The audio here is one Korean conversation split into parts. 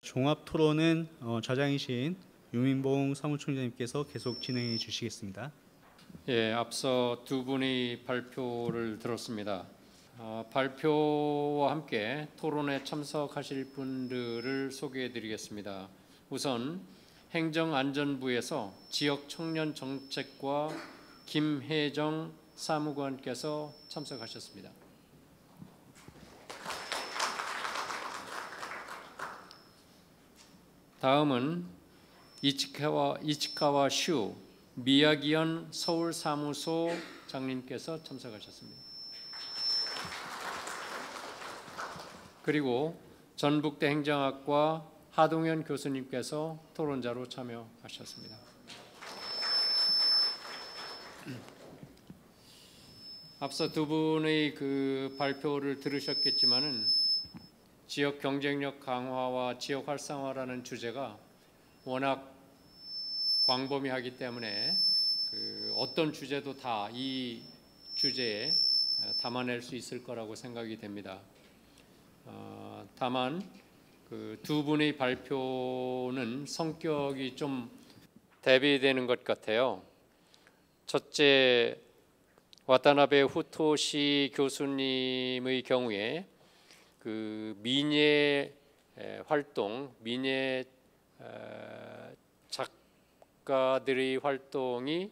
종합 토론은 좌장이신 유민봉 사무총장님께서 계속 진행해 주시겠습니다. 예, 앞서 두 분의 발표를 들었습니다. 발표와 함께 토론에 참석하실 분들을 소개해 드리겠습니다. 우선 행정안전부에서 지역청년정책과 김혜정 사무관께서 참석하셨습니다. 다음은 이치카와 슈 미야기현 서울사무소 장님께서 참석하셨습니다. 그리고 전북대 행정학과 하동현 교수님께서 토론자로 참여하셨습니다. 앞서 두 분의 그 발표를 들으셨겠지만은 지역 경쟁력 강화와 지역 활성화라는 주제가 워낙 광범위하기 때문에 어떤 주제도 다 이 주제에 담아낼 수 있을 거라고 생각이 됩니다. 다만 그 두 분의 발표는 성격이 좀 대비되는 것 같아요. 첫째, 와타나베 후토시 교수님의 경우에 그 민예 활동, 민예 작가들의 활동이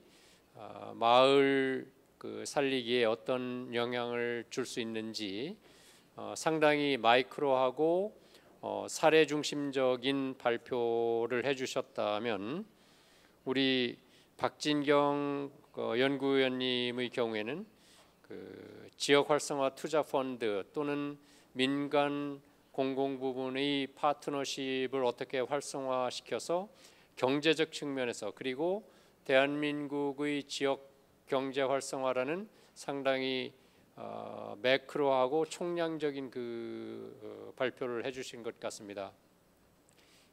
마을 그 살리기에 어떤 영향을 줄 수 있는지 상당히 마이크로하고 사례 중심적인 발표를 해주셨다면, 우리 박진경 연구위원님의 경우에는 그 지역 활성화 투자 펀드 또는 민간 공공 부분의 파트너십을 어떻게 활성화시켜서 경제적 측면에서, 그리고 대한민국의 지역 경제 활성화라는 상당히 매크로하고 총량적인 그 발표를 해주신 것 같습니다.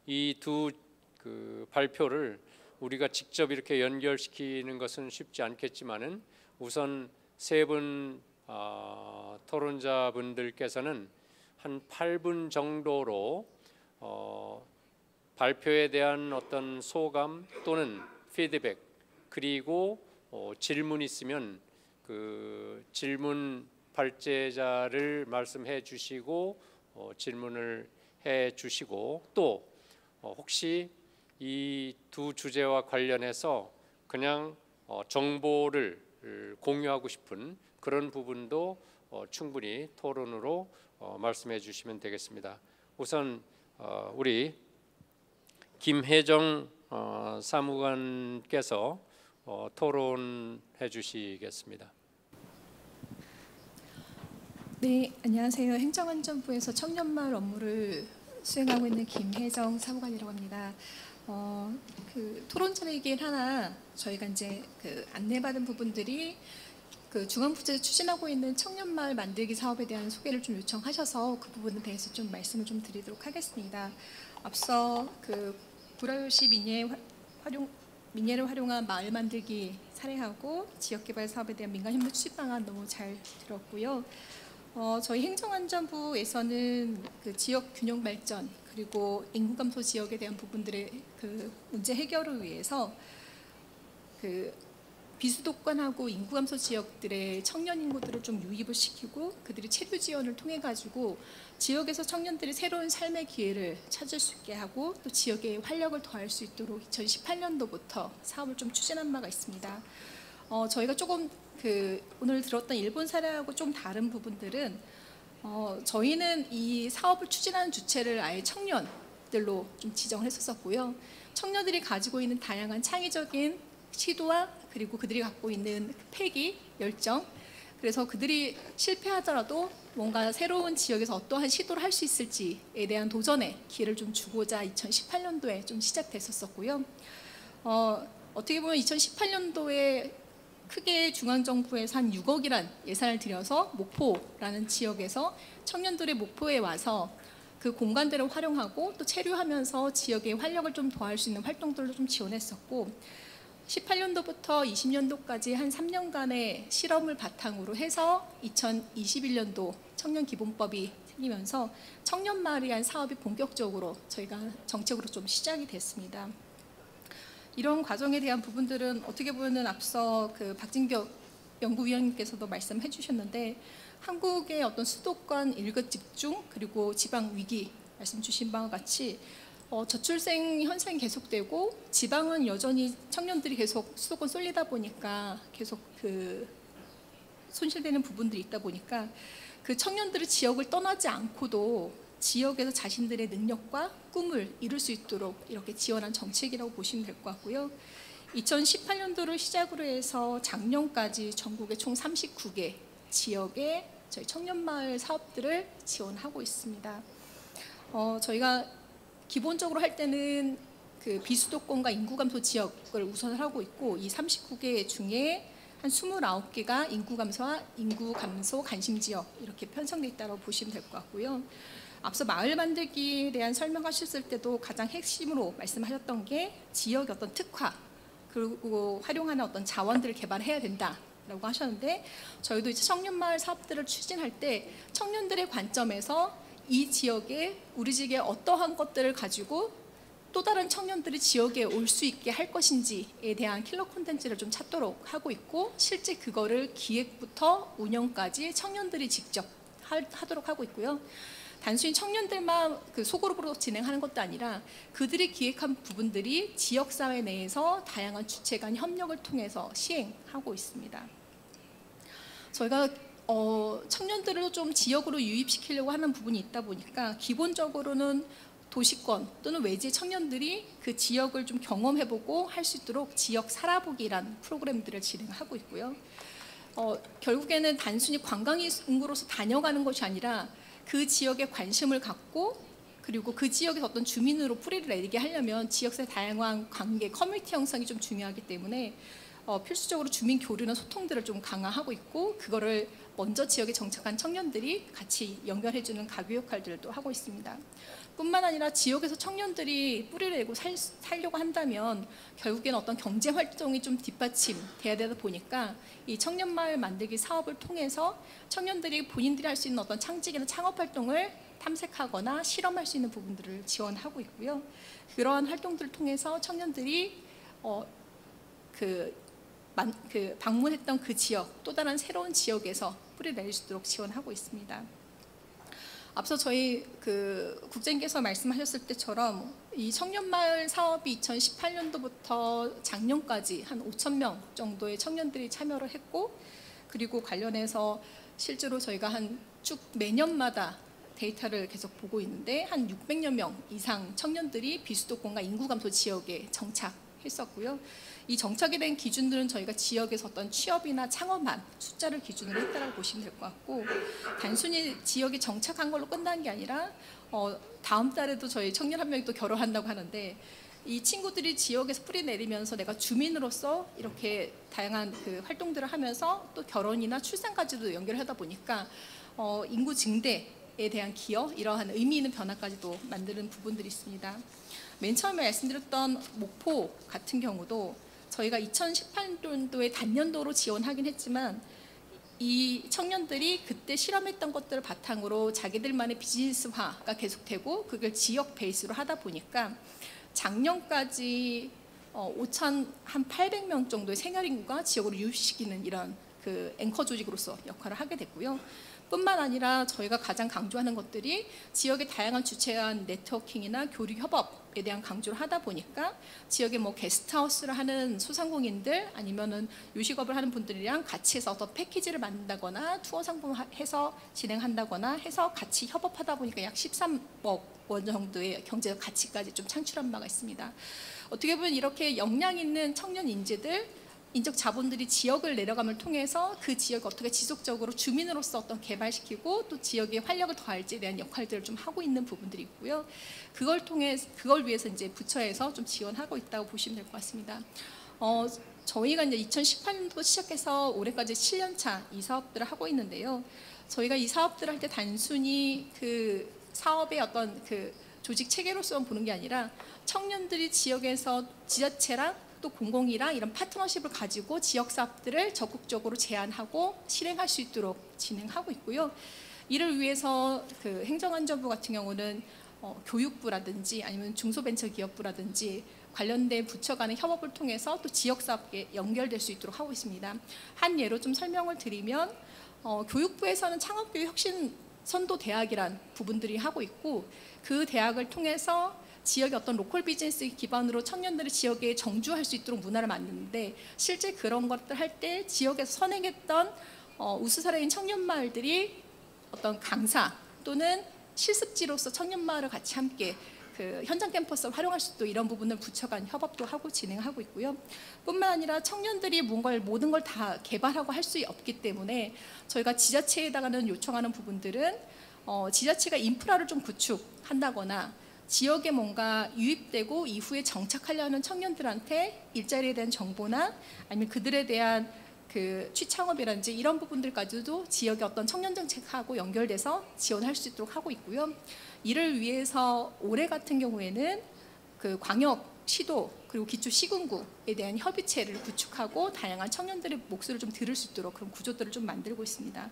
이 두 그 발표를 우리가 직접 이렇게 연결시키는 것은 쉽지 않겠지만은, 우선 세 분 토론자분들께서는 한 8분 정도로 발표에 대한 어떤 소감 또는 피드백, 그리고 질문 있으면 그 질문 발제자를 말씀해 주시고 질문을 해 주시고, 또 혹시 이 두 주제와 관련해서 그냥 정보를 공유하고 싶은 그런 부분도 충분히 토론으로 말씀해 주시면 되겠습니다. 우선 우리 김혜정 사무관께서 토론해 주시겠습니다. 네, 안녕하세요. 행정안전부에서 청년마을 업무를 수행하고 있는 김혜정 사무관이라고 합니다. 그 토론자이긴 하나 저희가 이제 그 안내받은 부분들이 그 중앙부처에서 추진하고 있는 청년마을 만들기 사업에 대한 소개를 좀 요청하셔서 그 부분에 대해서 좀 말씀을 좀 드리도록 하겠습니다. 앞서 그 구라요시 민예를 활용한 마을 만들기 사례하고 지역개발 사업에 대한 민간협력 추진 방안 너무 잘 들었고요. 저희 행정안전부에서는 그 지역 균형 발전 그리고 인구 감소 지역에 대한 부분들의 그 문제 해결을 위해서 그 비수도권하고 인구 감소 지역들의 청년 인구들을 좀 유입을 시키고 그들이 체류 지원을 통해 가지고 지역에서 청년들이 새로운 삶의 기회를 찾을 수 있게 하고 또 지역에 활력을 더할 수 있도록 2018년도부터 사업을 좀 추진한 바가 있습니다. 저희가 조금 그 오늘 들었던 일본 사례하고 좀 다른 부분들은 저희는 이 사업을 추진하는 주체를 아예 청년들로 좀 지정을 했었고요. 청년들이 가지고 있는 다양한 창의적인 시도와 그리고 그들이 갖고 있는 패기, 열정, 그래서 그들이 실패하더라도 뭔가 새로운 지역에서 어떠한 시도를 할 수 있을지에 대한 도전의 기회를 좀 주고자 2018년도에 좀 시작됐었고요. 어떻게 보면 2018년도에 크게 중앙정부에서 한 6억이란 예산을 들여서 목포라는 지역에서 청년들의 목포에 와서 그 공간들을 활용하고 또 체류하면서 지역의 활력을 좀 더할 수 있는 활동들도 좀 지원했었고, 18년도부터 20년도까지 한 3년간의 실험을 바탕으로 해서 2021년도 청년기본법이 생기면서 청년마을이 한 사업이 본격적으로 저희가 정책으로 좀 시작이 됐습니다. 이런 과정에 대한 부분들은 어떻게 보면 앞서 그 박진격 연구위원님께서도 말씀해 주셨는데, 한국의 어떤 수도권 일극 집중 그리고 지방 위기 말씀 주신 바와 같이 저출생 현상이 계속되고 지방은 여전히 청년들이 계속 수도권 쏠리다 보니까 계속 그 손실되는 부분들이 있다 보니까 그 청년들의 지역을 떠나지 않고도 지역에서 자신들의 능력과 꿈을 이룰 수 있도록 이렇게 지원한 정책이라고 보시면 될 것 같고요. 2018년도를 시작으로 해서 작년까지 전국의 총 39개 지역에 저희 청년마을 사업들을 지원하고 있습니다. 저희가 기본적으로 할 때는 그 비수도권과 인구 감소 지역을 우선을 하고 있고, 이 39개 중에 한 29개가 인구 감소와 인구 감소 관심 지역 이렇게 편성돼 있다고 보시면 될 것 같고요. 앞서 마을 만들기에 대한 설명하셨을 때도 가장 핵심으로 말씀하셨던 게 지역의 어떤 특화 그리고 활용하는 어떤 자원들을 개발해야 된다라고 하셨는데, 저희도 이제 청년마을 사업들을 추진할 때 청년들의 관점에서 이 지역에 우리 지역에 어떠한 것들을 가지고 또 다른 청년들이 지역에 올 수 있게 할 것인지에 대한 킬러 콘텐츠를 좀 찾도록 하고 있고, 실제 그거를 기획부터 운영까지 청년들이 직접 하도록 하고 있고요. 단순히 청년들만 그 소그룹으로 진행하는 것도 아니라 그들이 기획한 부분들이 지역사회 내에서 다양한 주체 간 협력을 통해서 시행하고 있습니다. 저희가 청년들을 좀 지역으로 유입시키려고 하는 부분이 있다 보니까 기본적으로는 도시권 또는 외지 청년들이 그 지역을 좀 경험해보고 할 수 있도록 지역 살아보기란 프로그램들을 진행하고 있고요. 결국에는 단순히 관광인구로서 다녀가는 것이 아니라 그 지역에 관심을 갖고 그리고 그 지역에서 어떤 주민으로 뿌리를 내리게 하려면 지역사회 다양한 관계, 커뮤니티 형성이 좀 중요하기 때문에 필수적으로 주민 교류나 소통들을 좀 강화하고 있고, 그거를 먼저 지역에 정착한 청년들이 같이 연결해주는 가교 역할들도 하고 있습니다. 뿐만 아니라 지역에서 청년들이 뿌리를 내고 살려고 한다면 결국에는 어떤 경제 활동이 좀 뒷받침돼야 되다 보니까 이 청년마을 만들기 사업을 통해서 청년들이 본인들이 할 수 있는 어떤 창직이나 창업 활동을 탐색하거나 실험할 수 있는 부분들을 지원하고 있고요. 그러한 활동들을 통해서 청년들이 방문했던 그 지역, 또 다른 새로운 지역에서 뿌리를 내릴 수 있도록 지원하고 있습니다. 앞서 저희 국장님께서 말씀하셨을 때처럼 이 청년마을 사업이 2018년도부터 작년까지 한 5,000명 정도의 청년들이 참여를 했고, 그리고 관련해서 실제로 저희가 한 쭉 매년마다 데이터를 계속 보고 있는데 한 600여 명 이상 청년들이 비수도권과 인구 감소 지역에 정착했었고요. 이 정착에 대한 기준들은 저희가 지역에서 어떤 취업이나 창업한 숫자를 기준으로 했다고 보시면 될 것 같고, 단순히 지역에 정착한 걸로 끝난 게 아니라 다음 달에도 저희 청년 한 명이 또 결혼한다고 하는데, 이 친구들이 지역에서 뿌리 내리면서 내가 주민으로서 이렇게 다양한 그 활동들을 하면서 또 결혼이나 출산까지도 연결하다 보니까 인구 증대에 대한 기여, 이러한 의미 있는 변화까지도 만드는 부분들이 있습니다. 맨 처음에 말씀드렸던 목포 같은 경우도 저희가 2018년도에 단년도로 지원하긴 했지만 이 청년들이 그때 실험했던 것들을 바탕으로 자기들만의 비즈니스화가 계속되고 그걸 지역 베이스로 하다 보니까 작년까지 5,800명 정도의 생활인구가 지역으로 유입시키는 이런 그 앵커 조직으로서 역할을 하게 됐고요. 뿐만 아니라 저희가 가장 강조하는 것들이 지역의 다양한 주체에 대한 네트워킹이나 교류 협업에 대한 강조를 하다 보니까 지역에 뭐 게스트하우스를 하는 소상공인들 아니면은 요식업을 하는 분들이랑 같이 해서 어떤 패키지를 만든다거나 투어 상품 해서 진행한다거나 해서 같이 협업하다 보니까 약 13억 원 정도의 경제적 가치까지 좀 창출한 바가 있습니다. 어떻게 보면 이렇게 역량 있는 청년 인재들, 인적 자본들이 지역을 내려감을 통해서 그 지역을 어떻게 지속적으로 주민으로서 어떤 개발시키고 또 지역에 활력을 더할지에 대한 역할들을 좀 하고 있는 부분들이 있고요. 그걸 위해서 이제 부처에서 좀 지원하고 있다고 보시면 될 것 같습니다. 저희가 이제 2018년도 시작해서 올해까지 7년차 이 사업들을 하고 있는데요. 저희가 이 사업들을 할 때 단순히 그 사업의 어떤 그 조직 체계로서만 보는 게 아니라 청년들이 지역에서 지자체랑 또 공공이랑 이런 파트너십을 가지고 지역 사업들을 적극적으로 제안하고 실행할 수 있도록 진행하고 있고요. 이를 위해서 그 행정안전부 같은 경우는 교육부라든지 아니면 중소벤처기업부라든지 관련된 부처 간의 협업을 통해서 또 지역사업에 연결될 수 있도록 하고 있습니다. 한 예로 좀 설명을 드리면 교육부에서는 창업교육 혁신 선도 대학이란 부분들이 하고 있고, 그 대학을 통해서 지역의 어떤 로컬 비즈니스 기반으로 청년들이 지역에 정주할 수 있도록 문화를 만드는데, 실제 그런 것들 할 때 지역에서 선행했던 우수 사례인 청년마을들이 어떤 강사 또는 실습지로서 청년마을을 같이 함께 그 현장 캠퍼스를 활용할 수 있도록 이런 부분을 부처 간 협업도 하고 진행하고 있고요. 뿐만 아니라 청년들이 모든 걸 다 개발하고 할 수 없기 때문에 저희가 지자체에다가는 요청하는 부분들은 지자체가 인프라를 좀 구축한다거나 지역에 뭔가 유입되고 이후에 정착하려는 청년들한테 일자리에 대한 정보나 아니면 그들에 대한 그 취창업이라든지 이런 부분들까지도 지역의 어떤 청년 정책하고 연결돼서 지원할 수 있도록 하고 있고요. 이를 위해서 올해 같은 경우에는 그 광역, 시도 그리고 기초 시군구에 대한 협의체를 구축하고 다양한 청년들의 목소리를 좀 들을 수 있도록 그런 구조들을 좀 만들고 있습니다.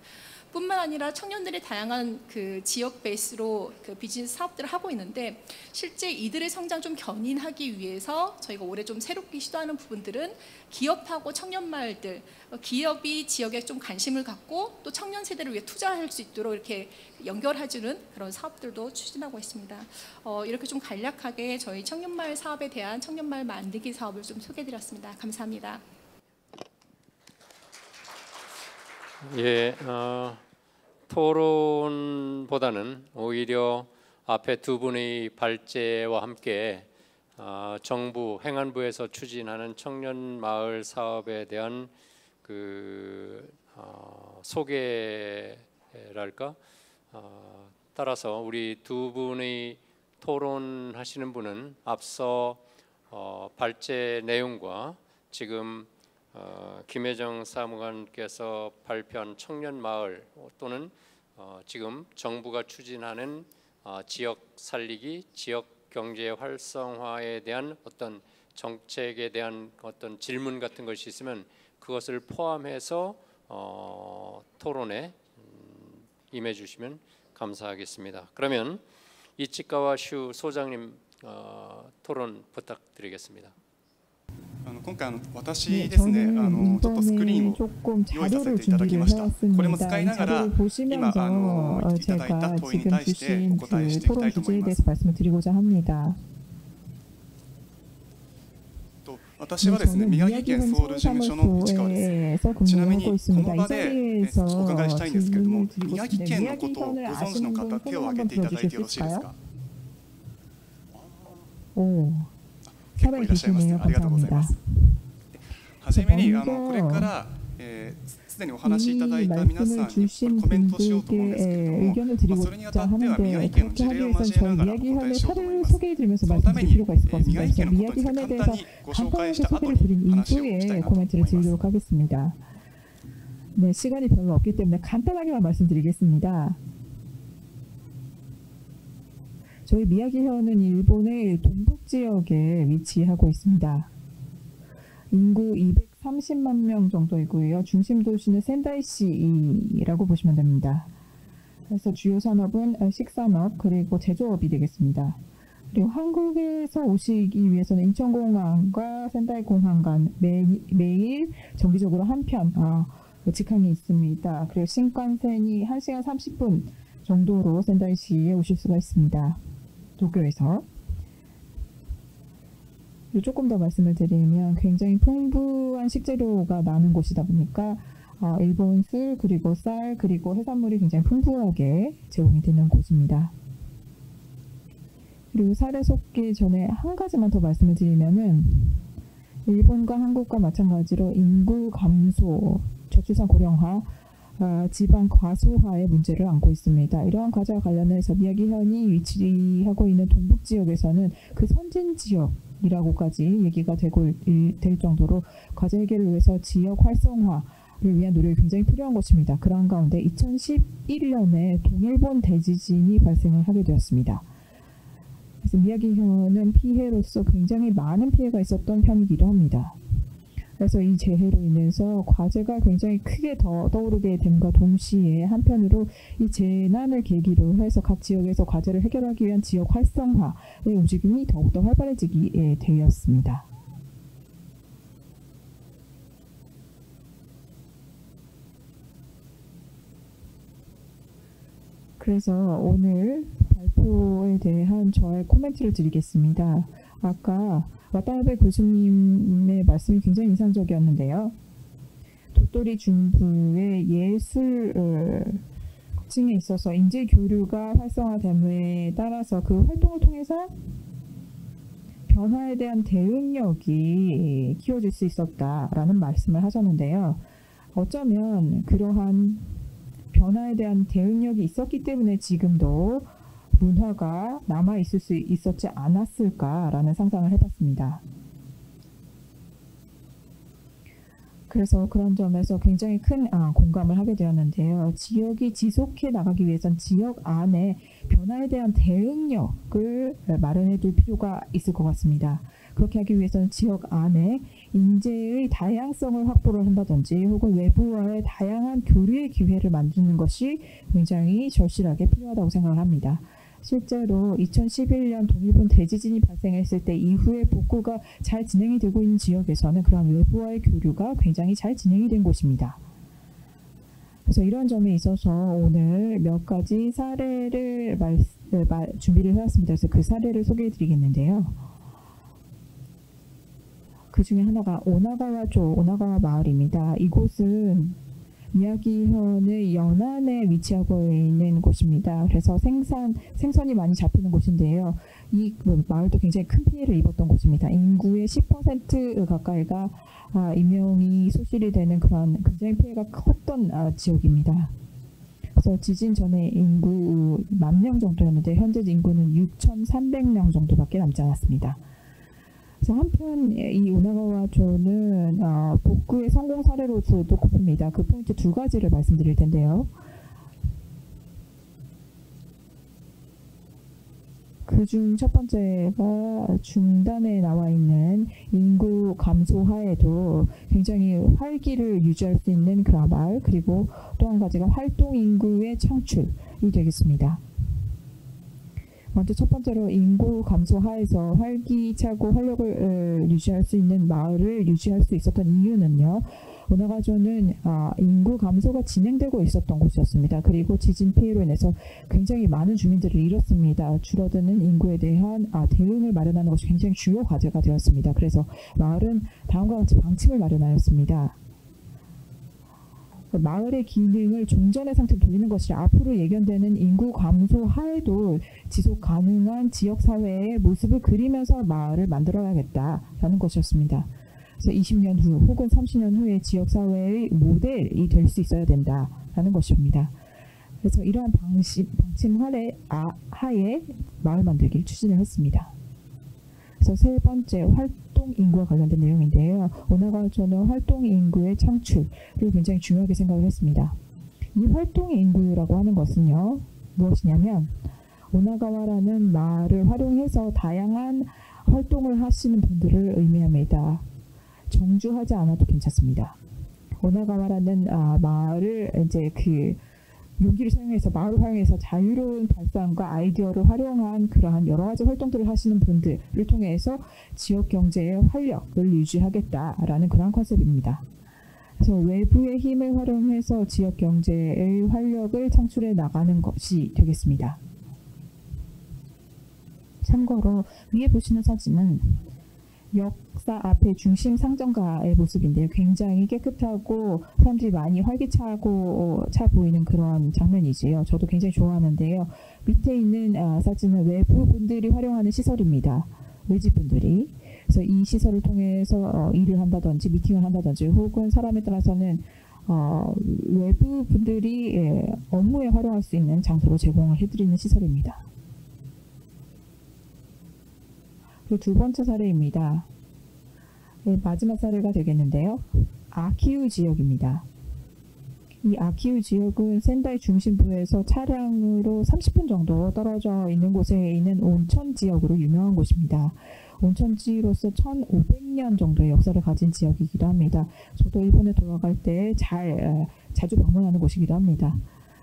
뿐만 아니라 청년들이 다양한 그 지역 베이스로 그 비즈니스 사업들을 하고 있는데, 실제 이들의 성장 좀 견인하기 위해서 저희가 올해 좀 새롭게 시도하는 부분들은 기업하고 청년마을들, 기업이 지역에 좀 관심을 갖고 또 청년 세대를 위해 투자할 수 있도록 이렇게 연결해주는 그런 사업들도 추진하고 있습니다. 이렇게 좀 간략하게 저희 청년마을 사업에 대한 청년마을 만들기 사업을 좀 소개해드렸습니다. 감사합니다. 예, 토론보다는 오히려 앞에 두 분의 발제와 함께 정부 행안부에서 추진하는 청년 마을 사업에 대한 그 소개랄까, 따라서 우리 두 분의 토론하시는 분은 앞서 발제 내용과 지금 김혜정 사무관께서 발표한 청년 마을 또는 지금 정부가 추진하는 지역 살리기, 지역 경제 활성화에 대한 어떤 정책에 대한 어떤 질문 같은 것이 있으면 그것을 포함해서 토론에 임해 주시면 감사하겠습니다. 그러면 이치카와 슈 소장님 토론 부탁드리겠습니다. 今回私ですね、ちょっとスクリーンを用意させていただきました。これも使いながら今言っていただいた問いに対してお答えしていきたいと思います。私はですね、宮城県ソウル事務所の市川です。ちなみにこの場でお伺いしたいんですけれども、宮城県のことをご存知の方、手を挙げていただいてよろしいですか。結構いらっしゃいますね。ありがとうございます。はじめにこれからすでにお話しいただいた皆さんにコメントしようと思うんですけれども、それにあたっては宮城県の事例を交えながらお答えしようと思います。そのために宮城県のことについて簡単にご紹介した後に話をしたいなと思います。네, 시간이 별로 없기 때문에 간단하게만 말씀드리겠습니다. 저희 미야기현은 일본의 동북 지역에 위치하고 있습니다. 인구 230만 명 정도이고요. 중심 도시는 센다이시라고 보시면 됩니다. 그래서 주요 산업은 식산업 그리고 제조업이 되겠습니다. 그리고 한국에서 오시기 위해서는 인천공항과 센다이공항 간 매일 정기적으로 한 편 직항이 있습니다. 그리고 신칸센이 1시간 30분 정도로 센다이시에 오실 수가 있습니다. 도쿄에서. 조금 더 말씀을 드리면 굉장히 풍부한 식재료가 나는 곳이다 보니까 일본 술 그리고 쌀 그리고 해산물이 굉장히 풍부하게 제공이 되는 곳입니다. 그리고 쌀에 속기 전에 한 가지만 더 말씀을 드리면은 일본과 한국과 마찬가지로 인구 감소, 저출산 고령화, 지방 과소화의 문제를 안고 있습니다. 이러한 과제와 관련해서 미야기현이 위치하고 있는 동북 지역에서는 그 선진 지역이라고까지 얘기가 될 정도로 과제 해결을 위해서 지역 활성화를 위한 노력이 굉장히 필요한 것입니다. 그러한 가운데 2011년에 동일본 대지진이 발생을 하게 되었습니다. 그래서 미야기현은 피해로서 굉장히 많은 피해가 있었던 편이기도 합니다. 그래서 이 재해로 인해서 과제가 굉장히 크게 더 떠오르게 됨과 동시에 한편으로 이 재난을 계기로 해서 각 지역에서 과제를 해결하기 위한 지역 활성화의 움직임이 더욱더 활발해지게 되었습니다. 그래서 오늘 발표에 대한 저의 코멘트를 드리겠습니다. 아까 와타나베 교수님의 말씀이 굉장히 인상적이었는데요. 도토리 중부의 예술 층에 있어서 인재 교류가 활성화됨에 따라서 그 활동을 통해서 변화에 대한 대응력이 키워질 수 있었다라는 말씀을 하셨는데요. 어쩌면 그러한 변화에 대한 대응력이 있었기 때문에 지금도 문화가 남아있을 수 있었지 않았을까라는 상상을 해봤습니다. 그래서 그런 점에서 굉장히 큰 공감을 하게 되었는데요. 지역이 지속해 나가기 위해선 지역 안에 변화에 대한 대응력을 마련해 둘 필요가 있을 것 같습니다. 그렇게 하기 위해서는 지역 안에 인재의 다양성을 확보를 한다든지 혹은 외부와의 다양한 교류의 기회를 만드는 것이 굉장히 절실하게 필요하다고 생각을 합니다. 실제로 2011년 동일본 대지진이 발생했을 때 이후에 복구가 잘 진행이 되고 있는 지역에서는 그런 외부와의 교류가 굉장히 잘 진행이 된 곳입니다. 그래서 이런 점에 있어서 오늘 몇 가지 사례를 준비를 해왔습니다. 그래서 그 사례를 소개해 드리겠는데요. 그 중에 하나가 오나가와조, 오나가와 마을입니다. 이곳은 미야기현의 연안에 위치하고 있는 곳입니다. 그래서 생선이 많이 잡히는 곳인데요. 이 마을도 굉장히 큰 피해를 입었던 곳입니다. 인구의 10% 가까이가 임명이 소실이 되는 그런 굉장히 피해가 컸던 지역입니다. 그래서 지진 전에 인구 10,000명 정도였는데 현재 인구는 6,300명 정도밖에 남지 않았습니다. 그래서 한편 이 오나가와조는 복구의 성공 사례로서도 꼽힙니다. 그 포인트 두 가지를 말씀드릴 텐데요. 그중 첫 번째가 중단에 나와 있는 인구 감소 하에도 굉장히 활기를 유지할 수 있는 그런 마을, 그리고 또 한 가지가 활동 인구의 창출이 되겠습니다. 먼저 첫 번째로 인구 감소 하에서 활기차고 활력을 유지할 수 있는 마을을 유지할 수 있었던 이유는요. 오나가조는 인구 감소가 진행되고 있었던 곳이었습니다. 그리고 지진 피해로 인해서 굉장히 많은 주민들을 잃었습니다. 줄어드는 인구에 대한 대응을 마련하는 것이 굉장히 주요 과제가 되었습니다. 그래서 마을은 다음과 같이 방침을 마련하였습니다. 마을의 기능을 종전의 상태로 돌리는 것이 앞으로 예견되는 인구 감소 하에도 지속 가능한 지역사회의 모습을 그리면서 마을을 만들어야겠다라는 것이었습니다. 그래서 20년 후 혹은 30년 후에 지역사회의 모델이 될 수 있어야 된다라는 것입니다. 그래서 이러한 방침 하에 마을 만들기를 추진을 했습니다. 그래서 세 번째, 활동 인구와 관련된 내용인데요. 오나가와조는 활동 인구의 창출을 굉장히 중요하게 생각을 했습니다. 이 활동 인구라고 하는 것은요, 무엇이냐면 오나가와라는 말을 활용해서 다양한 활동을 하시는 분들을 의미합니다. 정주하지 않아도 괜찮습니다. 오나가와라는 말을 이제 용기를 사용해서 마을을 활용해서 자유로운 발상과 아이디어를 활용한 그러한 여러 가지 활동들을 하시는 분들을 통해서 지역 경제의 활력을 유지하겠다라는 그러한 컨셉입니다. 그래서 외부의 힘을 활용해서 지역 경제의 활력을 창출해 나가는 것이 되겠습니다. 참고로 위에 보시는 사진은 역사 앞에 중심 상점가의 모습인데요. 굉장히 깨끗하고 사람들이 많이 활기차고 차 보이는 그런 장면이지요. 저도 굉장히 좋아하는데요. 밑에 있는 사진은 외부 분들이 활용하는 시설입니다. 외지분들이. 그래서 이 시설을 통해서 일을 한다든지 미팅을 한다든지 혹은 사람에 따라서는 외부 분들이 업무에 활용할 수 있는 장소로 제공을 해드리는 시설입니다. 두 번째 사례입니다. 마지막 사례가 되겠는데요. 아키우 지역입니다. 이 아키우 지역은 센다이 중심부에서 차량으로 30분 정도 떨어져 있는 곳에 있는 온천 지역으로 유명한 곳입니다. 온천지로서 1500년 정도의 역사를 가진 지역이기도 합니다. 저도 일본에 돌아갈 때 자주 방문하는 곳이기도 합니다.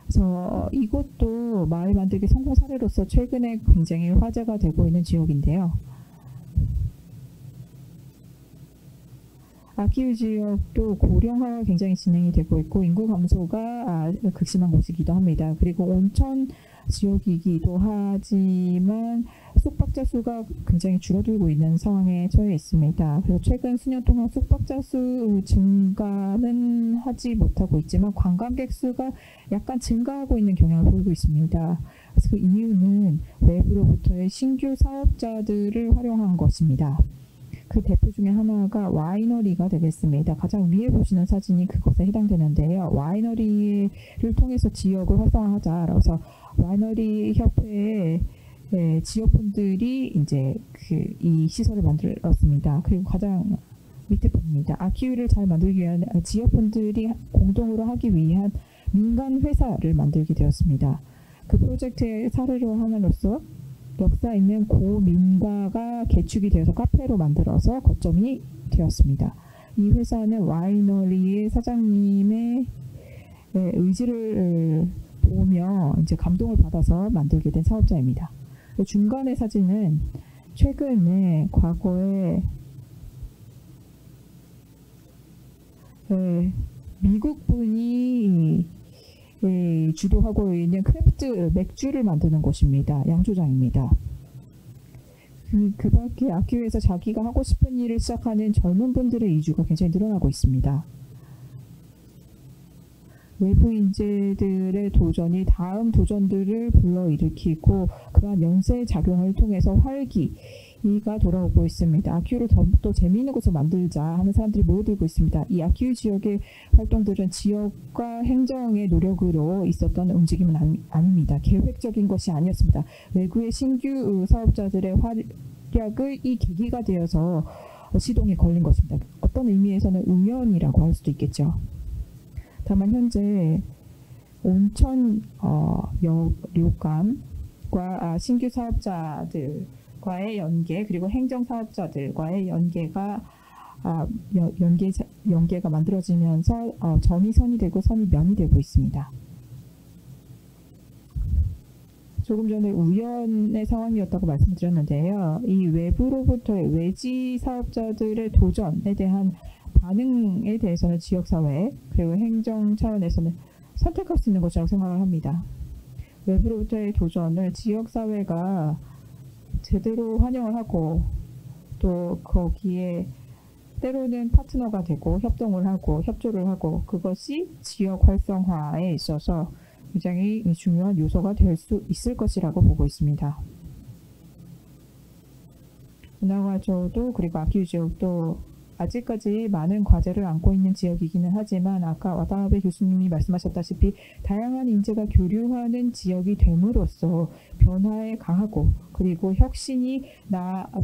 그래서 이곳도 마을 만들기 성공 사례로서 최근에 굉장히 화제가 되고 있는 지역인데요. 아키우 지역도 고령화가 굉장히 진행이 되고 있고 인구 감소가 극심한 곳이기도 합니다. 그리고 온천 지역이기도 하지만 숙박자 수가 굉장히 줄어들고 있는 상황에 처해 있습니다. 그래서 최근 수년 동안 숙박자 수 증가는 하지 못하고 있지만 관광객 수가 약간 증가하고 있는 경향을 보이고 있습니다. 그래서 그 이유는 외부로부터의 신규 사업자들을 활용한 것입니다. 그 대표 중에 하나가 와이너리가 되겠습니다. 가장 위에 보시는 사진이 그것에 해당되는데요. 와이너리를 통해서 지역을 활성화하자. 그래서 와이너리 협회의 지역분들이 이제 이 시설을 만들었습니다. 그리고 가장 밑에 봅니다. 아키우를 잘 만들기 위한 지역분들이 공동으로 하기 위한 민간 회사를 만들게 되었습니다. 그 프로젝트의 사례로 하나로서 역사 있는 고민가가 개축이 되어서 카페로 만들어서 거점이 되었습니다. 이 회사는 와이너리의 사장님의 의지를 보며 이제 감동을 받아서 만들게 된 사업자입니다. 중간의 사진은 최근에 과거에 미국 분이 주도하고 있는 크래프트 맥주를 만드는 곳입니다. 양조장입니다. 그 밖에 아키우에서 자기가 하고 싶은 일을 시작하는 젊은 분들의 이주가 굉장히 늘어나고 있습니다. 외부 인재들의 도전이 다음 도전들을 불러일으키고 그러한 연쇄 작용을 통해서 활기가 돌아오고 있습니다. 아키우를 더욱더 재미있는 곳을 만들자 하는 사람들이 모여들고 있습니다. 이 아키우 지역의 활동들은 지역과 행정의 노력으로 있었던 움직임은 아닙니다. 계획적인 것이 아니었습니다. 외국의 신규 사업자들의 활약을 이 계기가 되어서 시동이 걸린 것입니다. 어떤 의미에서는 우연이라고 할 수도 있겠죠. 다만 현재 온천 료감과 신규 사업자들과의 연계 그리고 행정 사업자들과의 연계가 만들어지면서 점이 선이 되고 선이 면이 되고 있습니다. 조금 전에 우연의 상황이었다고 말씀드렸는데요. 이 외부로부터의 외지 사업자들의 도전에 대한 반응에 대해서는 지역사회 그리고 행정 차원에서는 선택할 수 있는 것이라고 생각을 합니다. 외부로부터의 도전을 지역사회가 제대로 환영을 하고 또 거기에 때로는 파트너가 되고 협동을 하고 협조를 하고 그것이 지역 활성화에 있어서 굉장히 중요한 요소가 될 수 있을 것이라고 보고 있습니다. 우나와조도 그리고 아키우 지역도 아직까지 많은 과제를 안고 있는 지역이기는 하지만 아까 와다나베 교수님이 말씀하셨다시피 다양한 인재가 교류하는 지역이 됨으로써 변화에 강하고 그리고 혁신이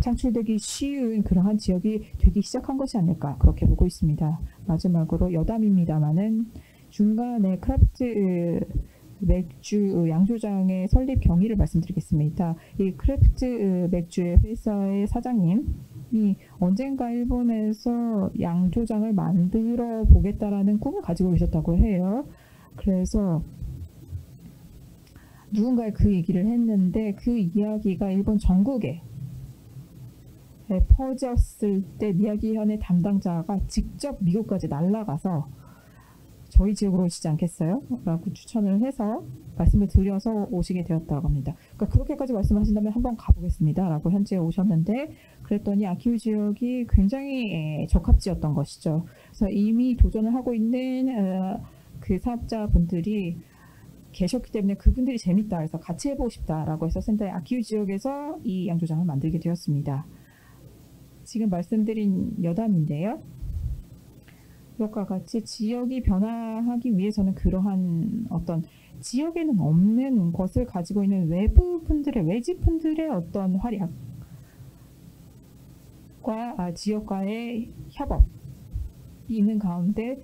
창출되기 쉬운 그러한 지역이 되기 시작한 것이 아닐까 그렇게 보고 있습니다. 마지막으로 여담입니다마는 중간에 크래프트 맥주 양조장의 설립 경위를 말씀드리겠습니다. 이 크래프트 맥주의 회사의 사장님이 언젠가 일본에서 양조장을 만들어 보겠다라는 꿈을 가지고 계셨다고 해요. 그래서 누군가 그 얘기를 했는데 그 이야기가 일본 전국에 퍼졌을 때 미야기현의 담당자가 직접 미국까지 날아가서 저희 지역으로 오시지 않겠어요? 라고 추천을 해서 말씀을 드려서 오시게 되었다고 합니다. 그러니까 그렇게까지 말씀하신다면 한번 가보겠습니다. 라고 현지에 오셨는데 그랬더니 아키우 지역이 굉장히 적합지였던 것이죠. 그래서 이미 도전을 하고 있는 그 사업자분들이 계셨기 때문에 그분들이 재밌다 해서 같이 해보고 싶다라고 해서 센다이 아키우 지역에서 이 양조장을 만들게 되었습니다. 지금 말씀드린 여담인데요. 이것과 같이 지역이 변화하기 위해서는 그러한 어떤 지역에는 없는 것을 가지고 있는 외지분들의 어떤 활약과 지역과의 협업이 있는 가운데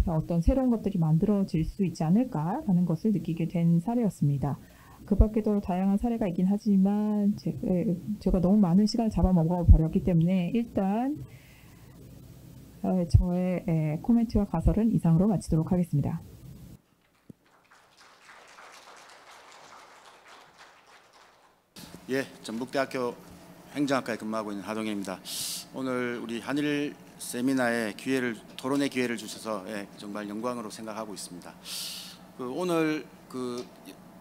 어떤 새로운 것들이 만들어질 수 있지 않을까라는 것을 느끼게 된 사례였습니다. 그 밖에도 다양한 사례가 있긴 하지만 제가 너무 많은 시간을 잡아먹어 버렸기 때문에 일단 저의 코멘트와 가설은 이상으로 마치도록 하겠습니다. 예, 전북대학교 행정학과에 근무하고 있는 하동현입니다. 오늘 우리 한일 세미나에 토론의 기회를 주셔서 정말 영광으로 생각하고 있습니다. 오늘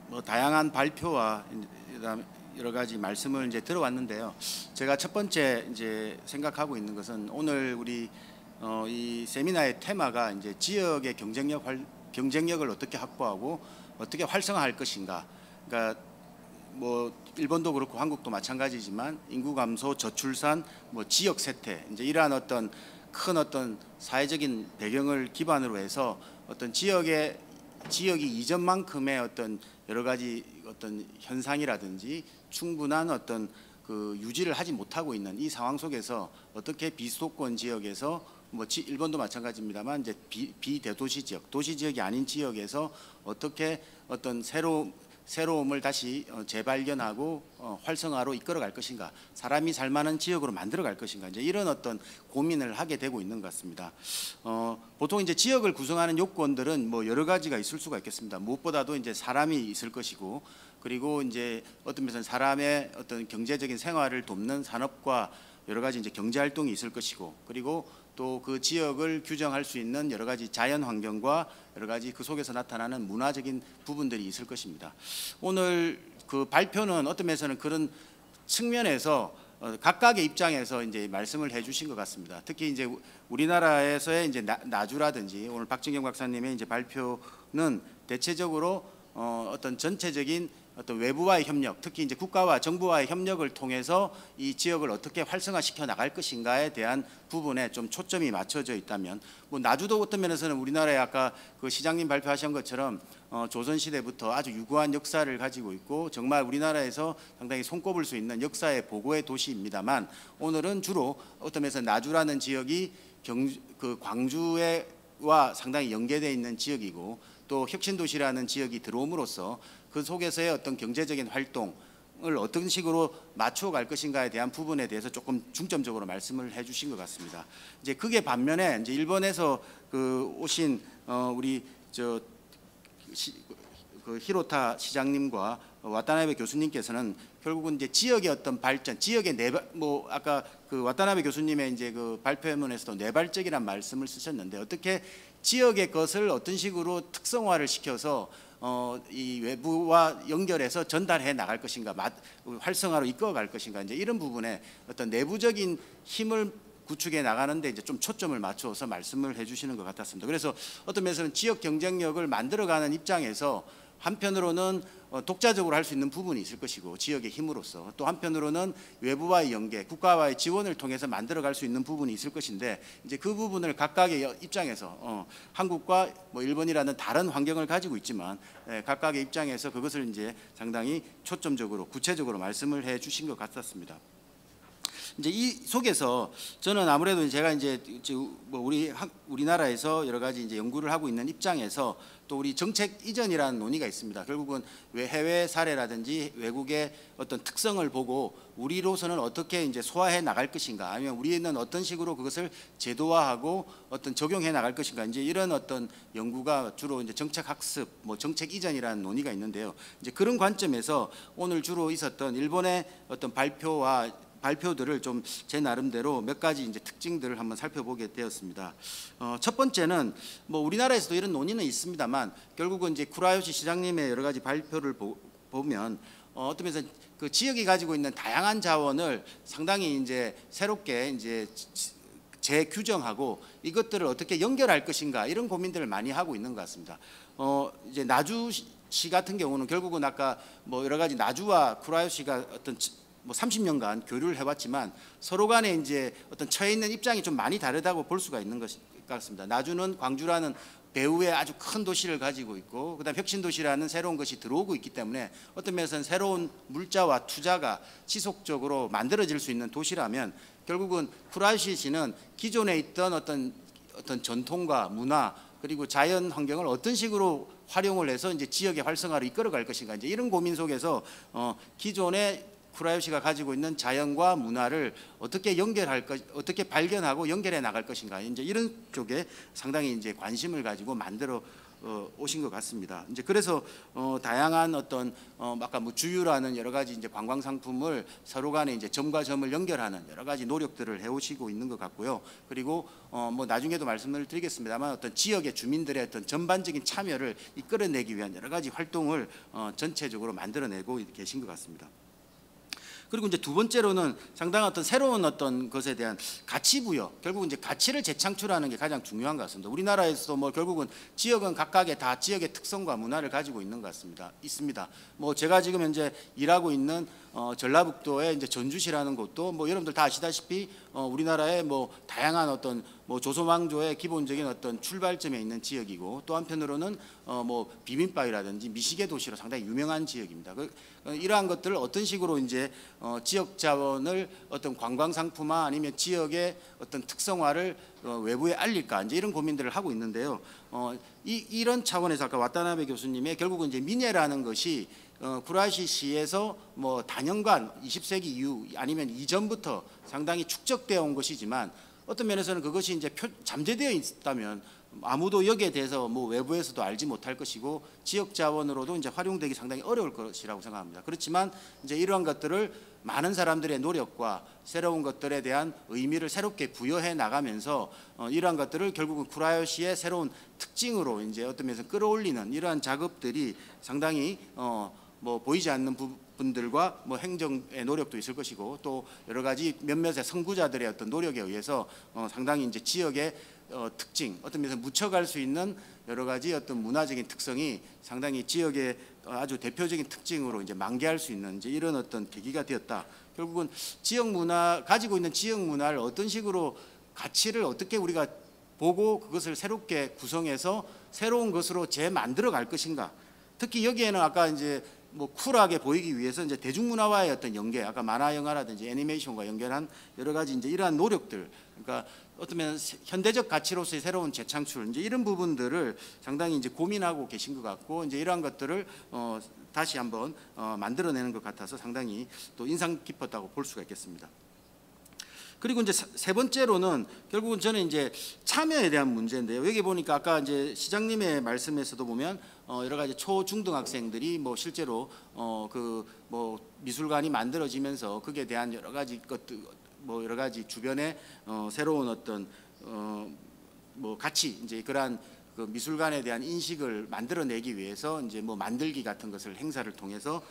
뭐 다양한 발표와 여러 가지 말씀을 이제 들어왔는데요. 제가 첫 번째 이제 생각하고 있는 것은 오늘 우리 이 세미나의 테마가 이제 지역의 경쟁력을 어떻게 확보하고 어떻게 활성화할 것인가. 그러니까 뭐 일본도 그렇고 한국도 마찬가지지만 인구 감소, 저출산, 뭐 지역 쇠퇴 이제 이러한 어떤 큰 어떤 사회적인 배경을 기반으로 해서 어떤 지역이 이전만큼의 어떤 여러 가지 어떤 현상이라든지 충분한 어떤 그 유지를 하지 못하고 있는 이 상황 속에서 어떻게 비수도권 지역에서 뭐 일본도 마찬가지입니다만 이제 비대도시 지역, 도시 지역이 아닌 지역에서 어떻게 어떤 새로움을 다시 재발견하고 활성화로 이끌어갈 것인가, 사람이 살만한 지역으로 만들어갈 것인가, 이제 이런 어떤 고민을 하게 되고 있는 것 같습니다. 보통 이제 지역을 구성하는 요건들은 뭐 여러 가지가 있을 수가 있겠습니다. 무엇보다도 이제 사람이 있을 것이고, 그리고 이제 어떤 면에서는 사람의 어떤 경제적인 생활을 돕는 산업과 여러 가지 이제 경제 활동이 있을 것이고, 그리고 또 그 지역을 규정할 수 있는 여러 가지 자연 환경과 여러 가지 그 속에서 나타나는 문화적인 부분들이 있을 것입니다. 오늘 그 발표는 어떤 면에서는 그런 측면에서 각각의 입장에서 이제 말씀을 해주신 것 같습니다. 특히 이제 우리나라에서의 이제 나주라든지 오늘 박진경 박사님의 이제 발표는 대체적으로 어떤 전체적인 어떤 외부와의 협력, 특히 이제 국가와 정부와의 협력을 통해서 이 지역을 어떻게 활성화시켜 나갈 것인가에 대한 부분에 좀 초점이 맞춰져 있다면, 뭐 나주도 어떤 면에서는 우리나라에 아까 그 시장님 발표하신 것처럼 조선 시대부터 아주 유구한 역사를 가지고 있고 정말 우리나라에서 상당히 손꼽을 수 있는 역사의 보고의 도시입니다만, 오늘은 주로 어떤 면에서 나주라는 지역이 그 광주와 상당히 연계되어 있는 지역이고, 또 혁신도시라는 지역이 들어옴으로써 그 속에서의 어떤 경제적인 활동을 어떤 식으로 맞추어 갈 것인가에 대한 부분에 대해서 조금 중점적으로 말씀을 해주신 것 같습니다. 이제 그게 반면에 이제 일본에서 그 오신 우리 그 히로타 시장님과 와타나베 교수님께서는 결국은 이제 지역의 어떤 발전, 지역의 뭐 아까 그 와타나베 교수님의 이제 그 발표문에서도 내발적이란 말씀을 쓰셨는데, 어떻게 지역의 것을 어떤 식으로 특성화를 시켜서 이 외부와 연결해서 전달해 나갈 것인가, 활성화로 이끌어갈 것인가, 이제 이런 부분에 어떤 내부적인 힘을 구축해 나가는데 이제 좀 초점을 맞춰서 말씀을 해주시는 것 같았습니다. 그래서 어떤 면에서는 지역 경쟁력을 만들어가는 입장에서 한편으로는 독자적으로 할 수 있는 부분이 있을 것이고 지역의 힘으로서, 또 한편으로는 외부와의 연계, 국가와의 지원을 통해서 만들어갈 수 있는 부분이 있을 것인데, 이제 그 부분을 각각의 입장에서 한국과 뭐 일본이라는 다른 환경을 가지고 있지만 각각의 입장에서 그것을 이제 상당히 초점적으로 구체적으로 말씀을 해주신 것 같았습니다. 이제 이 속에서 저는 아무래도 제가 이제 뭐 우리나라에서 여러 가지 이제 연구를 하고 있는 입장에서 또 우리 정책 이전이라는 논의가 있습니다. 결국은 해외 사례라든지 외국의 어떤 특성을 보고 우리로서는 어떻게 이제 소화해 나갈 것인가, 아니면 우리는 어떤 식으로 그것을 제도화하고 어떤 적용해 나갈 것인가, 이제 이런 어떤 연구가 주로 이제 정책 학습, 뭐 정책 이전이라는 논의가 있는데요. 이제 그런 관점에서 오늘 주로 있었던 일본의 어떤 발표들을 좀 제 나름대로 몇 가지 이제 특징들을 한번 살펴보게 되었습니다. 첫 번째는 뭐 우리나라에서도 이런 논의는 있습니다만, 결국은 이제 쿠라요시 시장님의 여러 가지 발표를 보면 어떤 면에서 그 지역이 가지고 있는 다양한 자원을 상당히 이제 새롭게 이제 재규정하고 이것들을 어떻게 연결할 것인가, 이런 고민들을 많이 하고 있는 것 같습니다. 이제 나주시 같은 경우는 결국은 아까 뭐 여러 가지 나주와 쿠라요시가 어떤 뭐 30년간 교류를 해왔지만 서로 간에 이제 어떤 처해 있는 입장이 좀 많이 다르다고 볼 수가 있는 것 같습니다. 나주는 광주라는 배후에 아주 큰 도시를 가지고 있고, 그다음 혁신도시라는 새로운 것이 들어오고 있기 때문에 어떤 면에서는 새로운 물자와 투자가 지속적으로 만들어질 수 있는 도시라면, 결국은 쿠라요시시는 기존에 있던 어떤 전통과 문화, 그리고 자연 환경을 어떤 식으로 활용을 해서 이제 지역의 활성화를 이끌어갈 것인가, 이제 이런 고민 속에서 기존의 쿠라요시가 가지고 있는 자연과 문화를 어떻게 연결할 것, 어떻게 발견하고 연결해 나갈 것인가, 이제 이런 쪽에 상당히 이제 관심을 가지고 만들어 오신 것 같습니다. 이제 그래서 다양한 어떤 아까 뭐 주유라는 여러 가지 이제 관광 상품을 서로 간에 이제 점과 점을 연결하는 여러 가지 노력들을 해오시고 있는 것 같고요. 그리고 뭐 나중에도 말씀을 드리겠습니다만 어떤 지역의 주민들의 어떤 전반적인 참여를 이끌어내기 위한 여러 가지 활동을 전체적으로 만들어내고 계신 것 같습니다. 그리고 이제 두 번째로는 상당한 어떤 새로운 어떤 것에 대한 가치 부여, 결국은 이제 가치를 재창출하는 게 가장 중요한 것 같습니다. 우리나라에서도 뭐 결국은 지역은 각각의 다 지역의 특성과 문화를 가지고 있는 것 같습니다. 있습니다. 뭐 제가 지금 현재 일하고 있는 전라북도의 이제 전주시라는 곳도 뭐 여러분들 다 아시다시피 우리나라의 뭐 다양한 어떤 뭐 조선왕조의 기본적인 어떤 출발점에 있는 지역이고, 또 한편으로는 뭐 비빔밥이라든지 미식의 도시로 상당히 유명한 지역입니다. 이러한 것들을 어떤 식으로 이제 지역 자원을 어떤 관광 상품화 아니면 지역의 어떤 특성화를 외부에 알릴까, 이제 이런 고민들을 하고 있는데요. 이런 차원에서 아까 와타나베 교수님의 결국은 이제 미네라는 것이 쿠라요시시에서 뭐 단연간 20세기 이후 아니면 이전부터 상당히 축적되어 온 것이지만, 어떤 면에서는 그것이 이제 잠재되어 있다면 아무도 여기에 대해서 뭐 외부에서도 알지 못할 것이고 지역 자원으로도 이제 활용되기 상당히 어려울 것이라고 생각합니다. 그렇지만 이제 이러한 것들을 많은 사람들의 노력과 새로운 것들에 대한 의미를 새롭게 부여해 나가면서 이러한 것들을 결국은 쿠라요시의 새로운 특징으로 이제 어떤 면에서 끌어올리는 이러한 작업들이 상당히 뭐 보이지 않는 분들과 뭐 행정의 노력도 있을 것이고, 또 여러 가지 몇몇의 선구자들의 어떤 노력에 의해서 상당히 이제 지역의 특징, 어떤 면에서 묻혀갈 수 있는 여러 가지 어떤 문화적인 특성이 상당히 지역의 아주 대표적인 특징으로 이제 만개할 수 있는 이제 이런 어떤 계기가 되었다. 결국은 지역 문화, 가지고 있는 지역 문화를 어떤 식으로 가치를 어떻게 우리가 보고 그것을 새롭게 구성해서 새로운 것으로 재만들어 갈 것인가. 특히 여기에는 아까 이제 뭐 쿨하게 보이기 위해서 이제 대중문화와의 어떤 연계, 아까 만화 영화라든지 애니메이션과 연결한 여러 가지 이제 이러한 노력들, 그러니까 어쩌면 현대적 가치로서의 새로운 재창출, 이제 이런 부분들을 상당히 이제 고민하고 계신 것 같고, 이제 이러한 것들을 다시 한번 만들어내는 것 같아서 상당히 또 인상 깊었다고 볼 수가 있겠습니다. 그리고 이제 세 번째로는 결국은 저는 이제 참여에 대한 문제인데요. 여기 보니까 아까 이제 시장님의 말씀에서도 보면 여러 가지 초중등 학생들이 뭐 실제로 그 뭐 미술관이 만들어지면서 그에 대한 여러 가지 것들, 뭐 여러 가지 주변에 새로운 어떤 뭐 가치, 이제 그러한 그 미술관에 대한 인식을 만들어내기 위해서 이제 뭐 만들기 같은 것을 행사를 통해서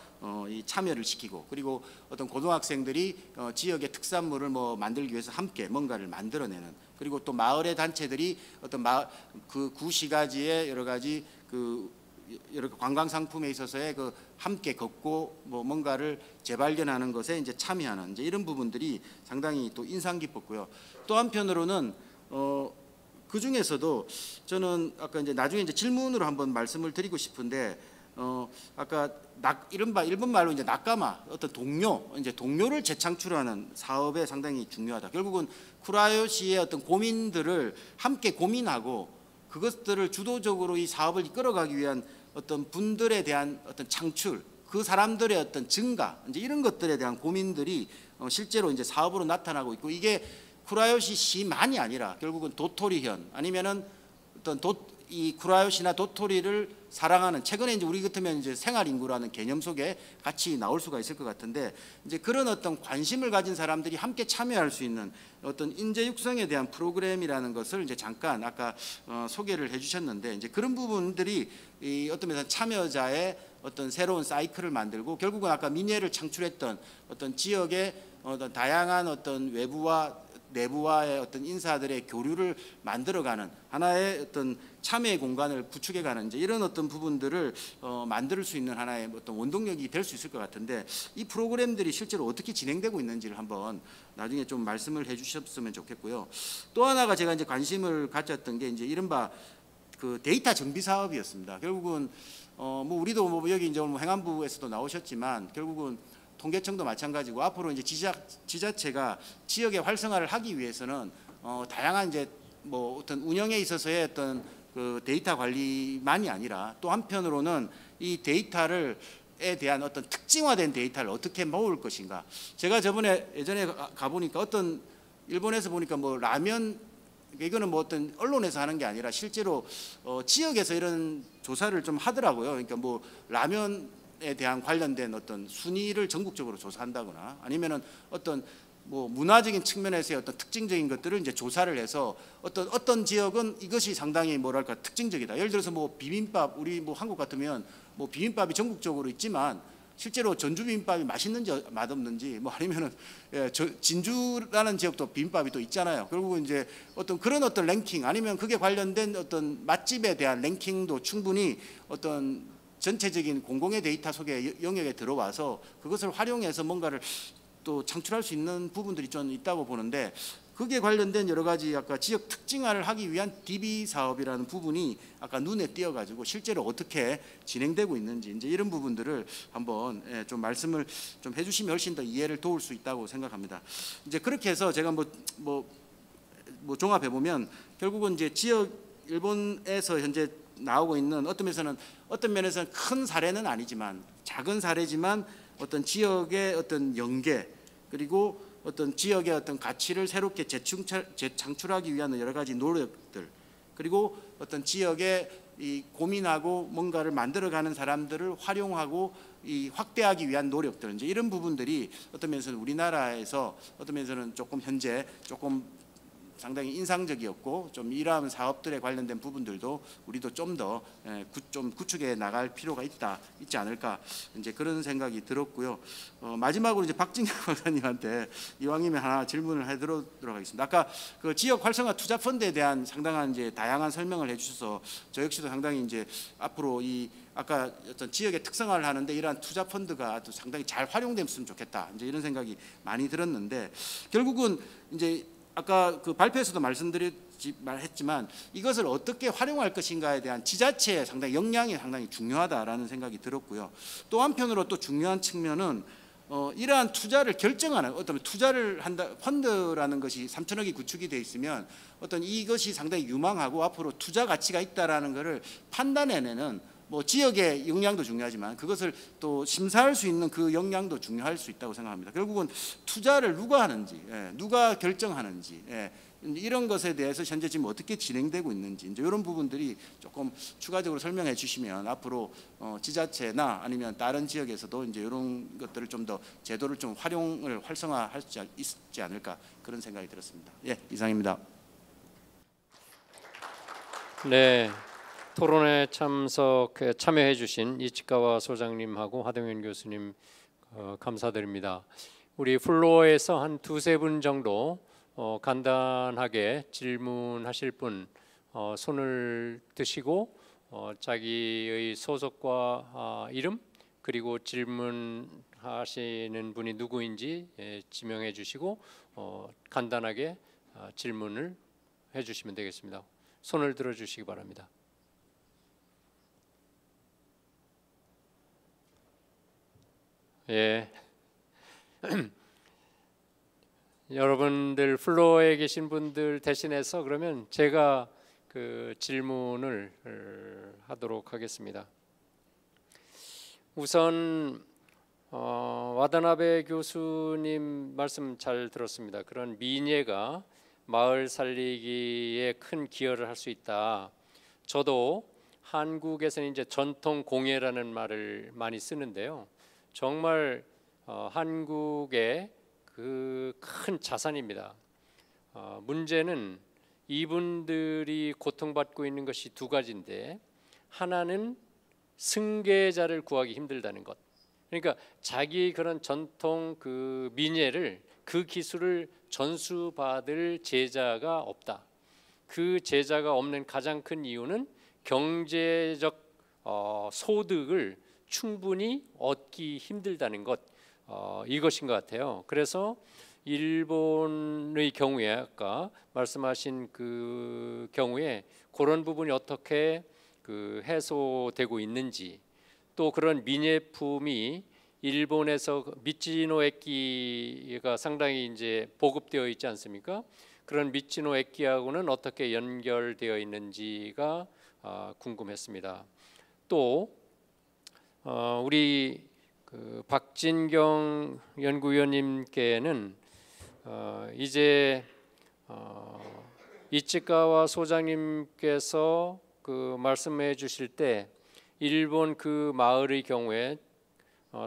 이 참여를 시키고, 그리고 어떤 고등학생들이 지역의 특산물을 뭐 만들기 위해서 함께 뭔가를 만들어내는, 그리고 또 마을의 단체들이 어떤 그 구시가지의 여러 가지 그 여러 관광 상품에 있어서의 그 함께 걷고 뭐 뭔가를 재발견하는 것에 이제 참여하는 이제 이런 부분들이 상당히 또 인상 깊었고요. 또 한편으로는 그 중에서도 저는 아까 이제 나중에 이제 질문으로 한번 말씀을 드리고 싶은데 아까 이른바 일본 말로 이제 낙가마, 어떤 동료를 재창출하는 사업에 상당히 중요하다. 결국은 쿠라요시의 어떤 고민들을 함께 고민하고 그것들을 주도적으로 이 사업을 이끌어가기 위한 어떤 분들에 대한 어떤 창출, 그 사람들의 어떤 증가, 이제 이런 것들에 대한 고민들이 실제로 이제 사업으로 나타나고 있고, 이게 쿠라요시 시만이 아니라 결국은 도토리현 아니면은 어떤 이 쿠라요시나 도토리를 사랑하는, 최근에 이제 우리 같으면 이제 생활 인구라는 개념 속에 같이 나올 수가 있을 것 같은데, 이제 그런 어떤 관심을 가진 사람들이 함께 참여할 수 있는 어떤 인재 육성에 대한 프로그램이라는 것을 이제 잠깐 아까 소개를 해주셨는데, 이제 그런 부분들이 이 어떤 면에서 참여자의 어떤 새로운 사이클을 만들고, 결국은 아까 민예를 창출했던 어떤 지역의 어떤 다양한 어떤 외부와 내부와의 어떤 인사들의 교류를 만들어가는 하나의 어떤 참여의 공간을 구축해가는 이제 이런 어떤 부분들을 만들 수 있는 하나의 어떤 원동력이 될 수 있을 것 같은데, 이 프로그램들이 실제로 어떻게 진행되고 있는지를 한번 나중에 좀 말씀을 해주셨으면 좋겠고요. 또 하나가 제가 이제 관심을 가졌던 게 이제 이른바 그 데이터 정비 사업이었습니다. 결국은 뭐 우리도 뭐 여기 이제 오늘 행안부에서도 나오셨지만 결국은 통계청도 마찬가지고, 앞으로 이제 지자체가 지역의 활성화를 하기 위해서는 다양한 이제 뭐 어떤 운영에 있어서의 어떤 그 데이터 관리만이 아니라 또 한편으로는 이 데이터를 에 대한 어떤 특징화된 데이터를 어떻게 모을 것인가. 제가 예전에 가보니까 어떤 일본에서 보니까 뭐 라면, 이거는 뭐 어떤 언론에서 하는 게 아니라 실제로 지역에서 이런 조사를 좀 하더라고요. 그러니까 뭐 라면에 대한 관련된 어떤 순위를 전국적으로 조사한다거나 아니면은 어떤 뭐 문화적인 측면에서의 어떤 특징적인 것들을 이제 조사를 해서 어떤 지역은 이것이 상당히 뭐랄까 특징적이다. 예를 들어서 뭐 비빔밥, 우리 뭐 한국 같으면 뭐 비빔밥이 전국적으로 있지만 실제로 전주 비빔밥이 맛있는지 맛없는지 뭐 아니면은 진주라는 지역도 비빔밥이 또 있잖아요. 그리고 이제 그런 어떤 랭킹 아니면 그게 관련된 어떤 맛집에 대한 랭킹도 충분히 어떤 전체적인 공공의 데이터 속에 영역에 들어와서 그것을 활용해서 뭔가를 또 창출할 수 있는 부분들이 좀 있다고 보는데, 그게 관련된 여러 가지 아까 지역 특징화를 하기 위한 DB 사업이라는 부분이 아까 눈에 띄어가지고 실제로 어떻게 진행되고 있는지 이제 이런 부분들을 한번 좀 말씀을 좀 해주시면 훨씬 더 이해를 도울 수 있다고 생각합니다. 이제 그렇게 해서 제가 뭐 종합해 보면 결국은 이제 지역 일본에서 현재 나오고 있는 어떤 면에서는 큰 사례는 아니지만 작은 사례지만 어떤 지역의 어떤 연계 그리고 어떤 지역의 어떤 가치를 새롭게 재창출하기 위한 여러 가지 노력들, 그리고 어떤 지역에 이 고민하고 뭔가를 만들어가는 사람들을 활용하고 이 확대하기 위한 노력들, 이제 이런 부분들이 어떤 면에서는 우리나라에서 어떤 면에서는 조금 현재 조금 상당히 인상적이었고 좀 이러한 사업들에 관련된 부분들도 우리도 좀 더 좀 구축해 나갈 필요가 있지 않을까 이제 그런 생각이 들었고요. 마지막으로 이제 박진경 박사님한테 이왕이면 하나 질문을 해드리도록 하겠습니다. 아까 그 지역 활성화 투자 펀드에 대한 상당한 이제 다양한 설명을 해주셔서 저 역시도 상당히 이제 앞으로 이 아까 어떤 지역의 특성화를 하는데 이러한 투자 펀드가 또 상당히 잘 활용됐으면 좋겠다 이제 이런 생각이 많이 들었는데, 결국은 이제 아까 그 발표에서도 말했지만 이것을 어떻게 활용할 것인가에 대한 지자체의 상당히 역량이 상당히 중요하다라는 생각이 들었고요. 또 한편으로 또 중요한 측면은 이러한 투자를 결정하는 어떤 투자를 한다 펀드라는 것이 3천억이 구축이 돼 있으면 어떤 이것이 상당히 유망하고 앞으로 투자 가치가 있다라는 것을 판단해내는 뭐 지역의 역량도 중요하지만 그것을 또 심사할 수 있는 그 역량도 중요할 수 있다고 생각합니다. 결국은 투자를 누가 하는지, 누가 결정하는지, 이런 것에 대해서 현재 지금 어떻게 진행되고 있는지 이제 이런 부분들이 조금 추가적으로 설명해 주시면 앞으로 지자체나 아니면 다른 지역에서도 이제 이런 것들을 좀 더 제도를 좀 활성화할 수 있지 않을까 그런 생각이 들었습니다. 예, 이상입니다. 네. 토론에 참여해 주신 이치카와 소장님하고 하동현 교수님 감사드립니다. 우리 플로어에서 한 두세 분 정도 간단하게 질문하실 분 손을 드시고 자기의 소속과 이름 그리고 질문하시는 분이 누구인지 지명해 주시고 간단하게 질문을 해 주시면 되겠습니다. 손을 들어 주시기 바랍니다. 예. 여러분들 플로어에 계신 분들 대신해서 그러면 제가 그 질문을 하도록 하겠습니다. 우선 와다나베 교수님 말씀 잘 들었습니다. 그런 민예가 마을 살리기에 큰 기여를 할 수 있다. 저도 한국에서는 이제 전통 공예라는 말을 많이 쓰는데요. 정말 한국의 그 큰 자산입니다. 문제는 이분들이 고통받고 있는 것이 두 가지인데, 하나는 승계자를 구하기 힘들다는 것. 그러니까 자기 그런 전통 그 민예를 그 기술을 전수받을 제자가 없다. 그 제자가 없는 가장 큰 이유는 경제적 소득을 충분히 얻기 힘들다는 것, 이것인 것 같아요. 그래서 일본의 경우에 아까 말씀하신 그 경우에 그런 부분이 어떻게 그 해소되고 있는지, 또 그런 민예품이 일본에서 미치노 액기가 상당히 이제 보급되어 있지 않습니까? 그런 미치노 액기하고는 어떻게 연결되어 있는지가 궁금했습니다. 또 우리 그 박진경 연구위원님께는 이제 이치카와 소장님께서 그 말씀해 주실 때 일본 그 마을의 경우에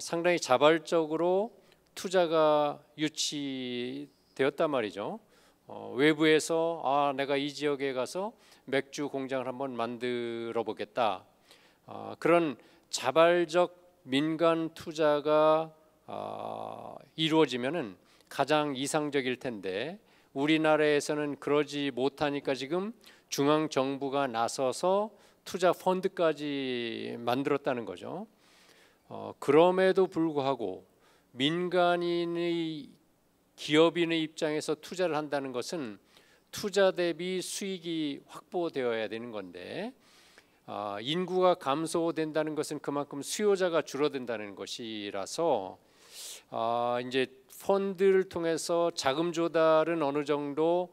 상당히 자발적으로 투자가 유치되었단 말이죠. 외부에서 내가 이 지역에 가서 맥주 공장을 한번 만들어 보겠다. 그런 자발적 민간 투자가 이루어지면은 가장 이상적일 텐데 우리나라에서는 그러지 못하니까 지금 중앙 정부가 나서서 투자 펀드까지 만들었다는 거죠. 그럼에도 불구하고 민간인의 기업인의 입장에서 투자를 한다는 것은 투자 대비 수익이 확보되어야 되는 건데 인구가 감소된다는 것은 그만큼 수요자가 줄어든다는 것이라서 이제 펀드를 통해서 자금 조달은 어느 정도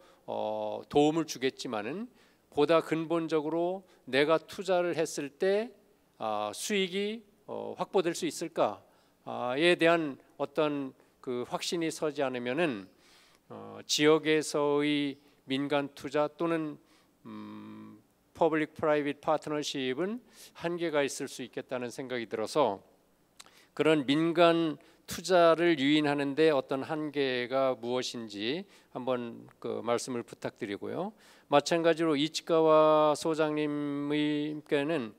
도움을 주겠지만은 보다 근본적으로 내가 투자를 했을 때 수익이 확보될 수 있을까에 대한 어떤 그 확신이 서지 않으면은 지역에서의 민간 투자 또는 퍼블릭 프라이빗 파트너십은 한계가 있을 수 있겠다는 생각이 들어서 그런 민간 투자를 유인하는데 어떤 한계가 무엇인지 한번 그 말씀을 부탁드리고요. 마찬가지로 이치카와 소장님께는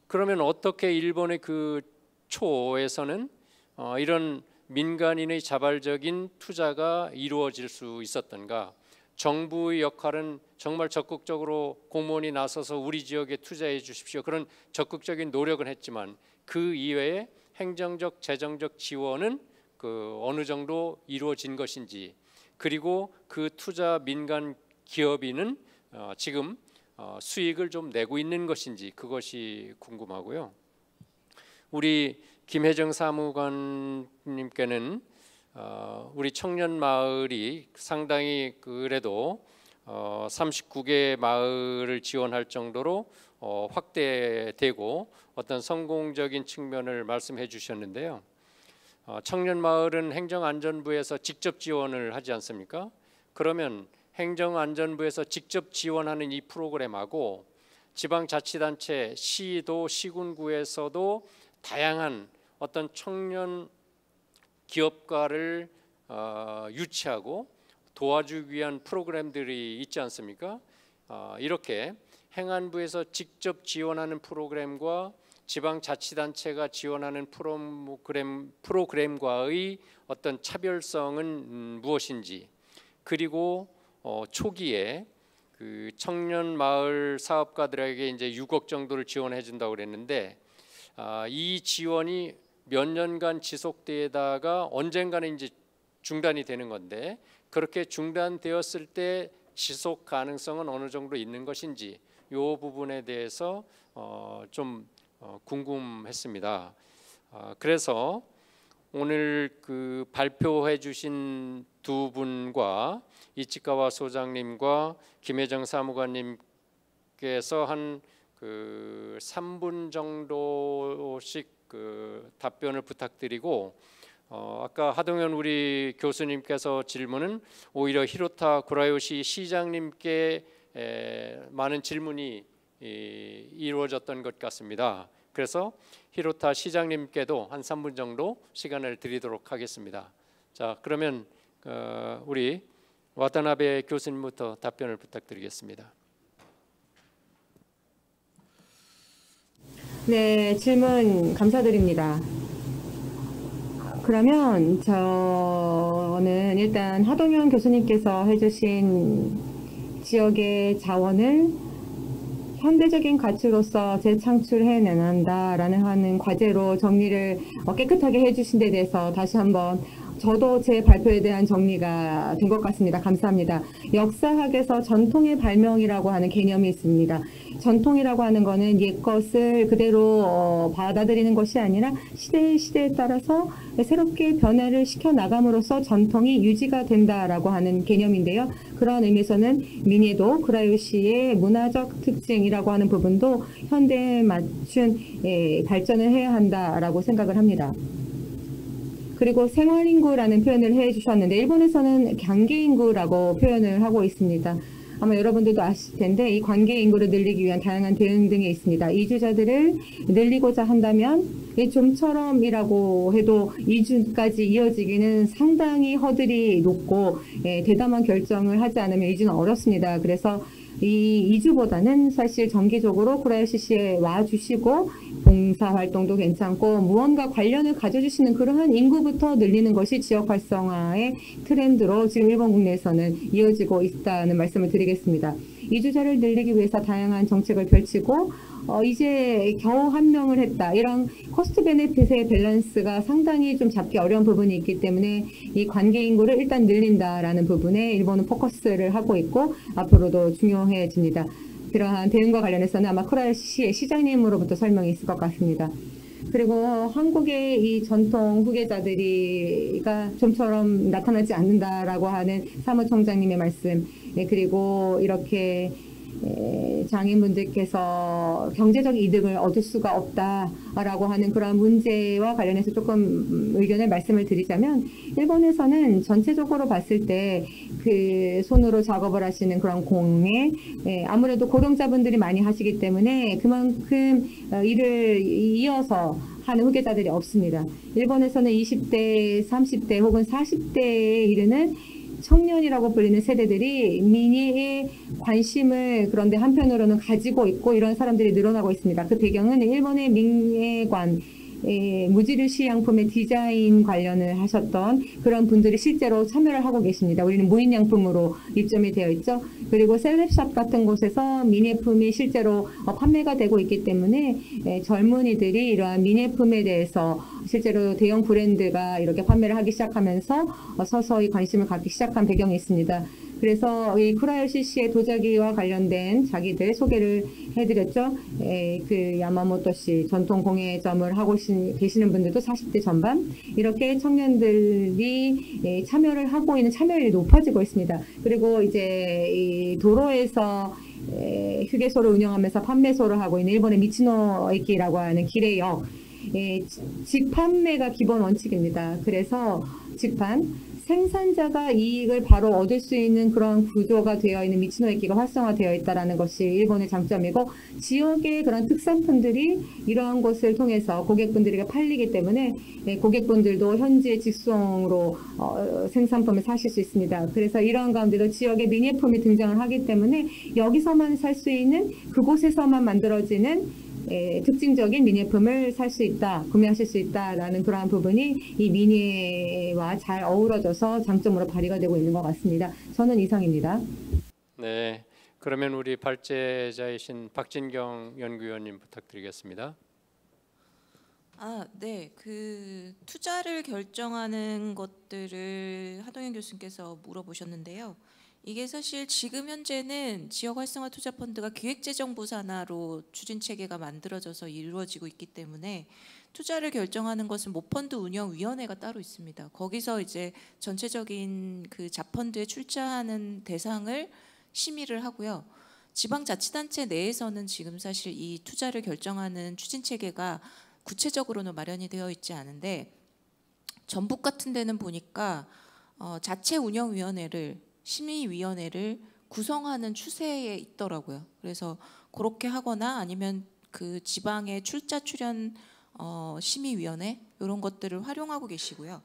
그러면 어떻게 일본의 그 초에서는 이런 민간인의 자발적인 투자가 이루어질 수 있었던가? 정부의 역할은 정말 적극적으로 공무원이 나서서 우리 지역에 투자해 주십시오. 그런 적극적인 노력은 했지만 그 이외에 행정적, 재정적 지원은 그 어느 정도 이루어진 것인지, 그리고 그 투자 민간 기업인은 지금 수익을 좀 내고 있는 것인지 그것이 궁금하고요. 우리 김혜정 사무관님께는 우리 청년 마을이 상당히 그래도 39개 마을을 지원할 정도로 확대되고 어떤 성공적인 측면을 말씀해 주셨는데요. 청년 마을은 행정안전부에서 직접 지원을 하지 않습니까? 그러면 행정안전부에서 직접 지원하는 이 프로그램하고 지방자치단체, 시도, 시군구에서도 다양한 어떤 청년 기업가를 유치하고 도와주기 위한 프로그램들이 있지 않습니까? 이렇게 행안부에서 직접 지원하는 프로그램과 지방자치단체가 지원하는 프로그램과의 어떤 차별성은 무엇인지, 그리고 초기에 그 청년 마을 사업가들에게 이제 6억 정도를 지원해 준다고 그랬는데 이 지원이 몇 년간 지속되다가 언젠가는 이제 중단이 되는 건데 그렇게 중단되었을 때 지속 가능성은 어느 정도 있는 것인지 이 부분에 대해서 좀 궁금했습니다. 그래서 오늘 그 발표해 주신 두 분과 이치카와 소장님과 김혜정 사무관님께서 한 그 3분 정도씩 그 답변을 부탁드리고 아까 하동현 우리 교수님께서 질문은 오히려 히로타 구라요시 시장님께 많은 질문이 이루어졌던 것 같습니다. 그래서 히로타 시장님께도 한 3분 정도 시간을 드리도록 하겠습니다. 자, 그러면 우리 와타나베 교수님부터 답변을 부탁드리겠습니다. 네, 질문 감사드립니다. 그러면 저는 일단 하동현 교수님께서 해주신 지역의 자원을 현대적인 가치로서 재창출해내는다라는 하는 과제로 정리를 깨끗하게 해주신 데 대해서 다시 한번 저도 제 발표에 대한 정리가 된 것 같습니다. 감사합니다. 역사학에서 전통의 발명이라고 하는 개념이 있습니다. 전통이라고 하는 것은 옛것을 그대로 받아들이는 것이 아니라 시대에 따라서 새롭게 변화를 시켜 나감으로써 전통이 유지가 된다라고 하는 개념인데요. 그런 의미에서는 미네도 쿠라요시의 문화적 특징이라고 하는 부분도 현대에 맞춘 발전을 해야 한다라고 생각을 합니다. 그리고 생활인구라는 표현을 해주셨는데 일본에서는 관계인구라고 표현을 하고 있습니다. 아마 여러분들도 아실 텐데 이 관계인구를 늘리기 위한 다양한 대응 등이 있습니다. 이주자들을 늘리고자 한다면 좀처럼이라고 해도 이주까지 이어지기는 상당히 허들이 높고 대담한 결정을 하지 않으면 이주는 어렵습니다. 그래서 이 이주보다는 사실 정기적으로 쿠라요시시에 와주시고 봉사활동도 괜찮고 무언가 관련을 가져주시는 그러한 인구부터 늘리는 것이 지역 활성화의 트렌드로 지금 일본 국내에서는 이어지고 있다는 말씀을 드리겠습니다. 이주자를 늘리기 위해서 다양한 정책을 펼치고 이제 겨우 한 명을 했다. 이런 코스트 베네핏의 밸런스가 상당히 좀 잡기 어려운 부분이 있기 때문에 이 관계 인구를 일단 늘린다라는 부분에 일본은 포커스를 하고 있고 앞으로도 중요해집니다. 그러한 대응과 관련해서는 아마 쿠라요시의 시장님으로부터 설명이 있을 것 같습니다. 그리고 한국의 이 전통 후계자들이가 좀처럼 나타나지 않는다라고 하는 사무총장님의 말씀, 그리고 이렇게 장인분들께서 경제적 이득을 얻을 수가 없다라고 하는 그런 문제와 관련해서 조금 의견을 말씀을 드리자면 일본에서는 전체적으로 봤을 때 그 손으로 작업을 하시는 그런 공예 아무래도 고령자분들이 많이 하시기 때문에 그만큼 일을 이어서 하는 후계자들이 없습니다. 일본에서는 20대, 30대 혹은 40대에 이르는 청년이라고 불리는 세대들이 미니에 관심을 그런데 한편으로는 가지고 있고 이런 사람들이 늘어나고 있습니다. 그 배경은 일본의 민예관, 무지르시 양품의 디자인 관련을 하셨던 그런 분들이 실제로 참여를 하고 계십니다. 우리는 무인양품으로 입점이 되어 있죠. 그리고 셀럽샵 같은 곳에서 미니품이 실제로 판매가 되고 있기 때문에 젊은이들이 이러한 미니품에 대해서 실제로 대형 브랜드가 이렇게 판매를 하기 시작하면서 서서히 관심을 갖기 시작한 배경이 있습니다. 그래서 이 쿠라요시시의 도자기와 관련된 자기들 소개를 해드렸죠. 그 야마모토시 전통 공예점을 하고 계시는 분들도 40대 전반 이렇게 청년들이 참여를 하고 있는 참여율이 높아지고 있습니다. 그리고 이제 이 도로에서 휴게소를 운영하면서 판매소를 하고 있는 일본의 미치노에키라고 하는 길의 직판매가 기본 원칙입니다. 그래서 직판 생산자가 이익을 바로 얻을 수 있는 그런 구조가 되어 있는 미치노에키가 활성화되어 있다는 것이 일본의 장점이고 지역의 그런 특산품들이 이러한 것을 통해서 고객분들에게 팔리기 때문에 고객분들도 현지의 직송으로 생산품을 사실 수 있습니다. 그래서 이러한 가운데도 지역의 미니품이 등장을 하기 때문에 여기서만 살 수 있는 그곳에서만 만들어지는 특징적인 미니품을 살 수 있다, 구매하실 수 있다라는 그러한 부분이 이 미니와 잘 어우러져서 장점으로 발휘가 되고 있는 것 같습니다. 저는 이상입니다. 네, 그러면 우리 발제자이신 박진경 연구위원님 부탁드리겠습니다. 네, 그 투자를 결정하는 것들을 하동현 교수님께서 물어보셨는데요. 이게 사실 지금 현재는 지역 활성화 투자 펀드가 기획재정부 산하로 추진 체계가 만들어져서 이루어지고 있기 때문에 투자를 결정하는 것은 모펀드 운영위원회가 따로 있습니다. 거기서 이제 전체적인 그 자펀드에 출자하는 대상을 심의를 하고요. 지방자치단체 내에서는 지금 사실 이 투자를 결정하는 추진 체계가 구체적으로는 마련이 되어 있지 않은데 전북 같은 데는 보니까 자체 운영위원회를 심의위원회를 구성하는 추세에 있더라고요. 그래서 그렇게 하거나 아니면 그 지방의 출자 출연 심의위원회 이런 것들을 활용하고 계시고요.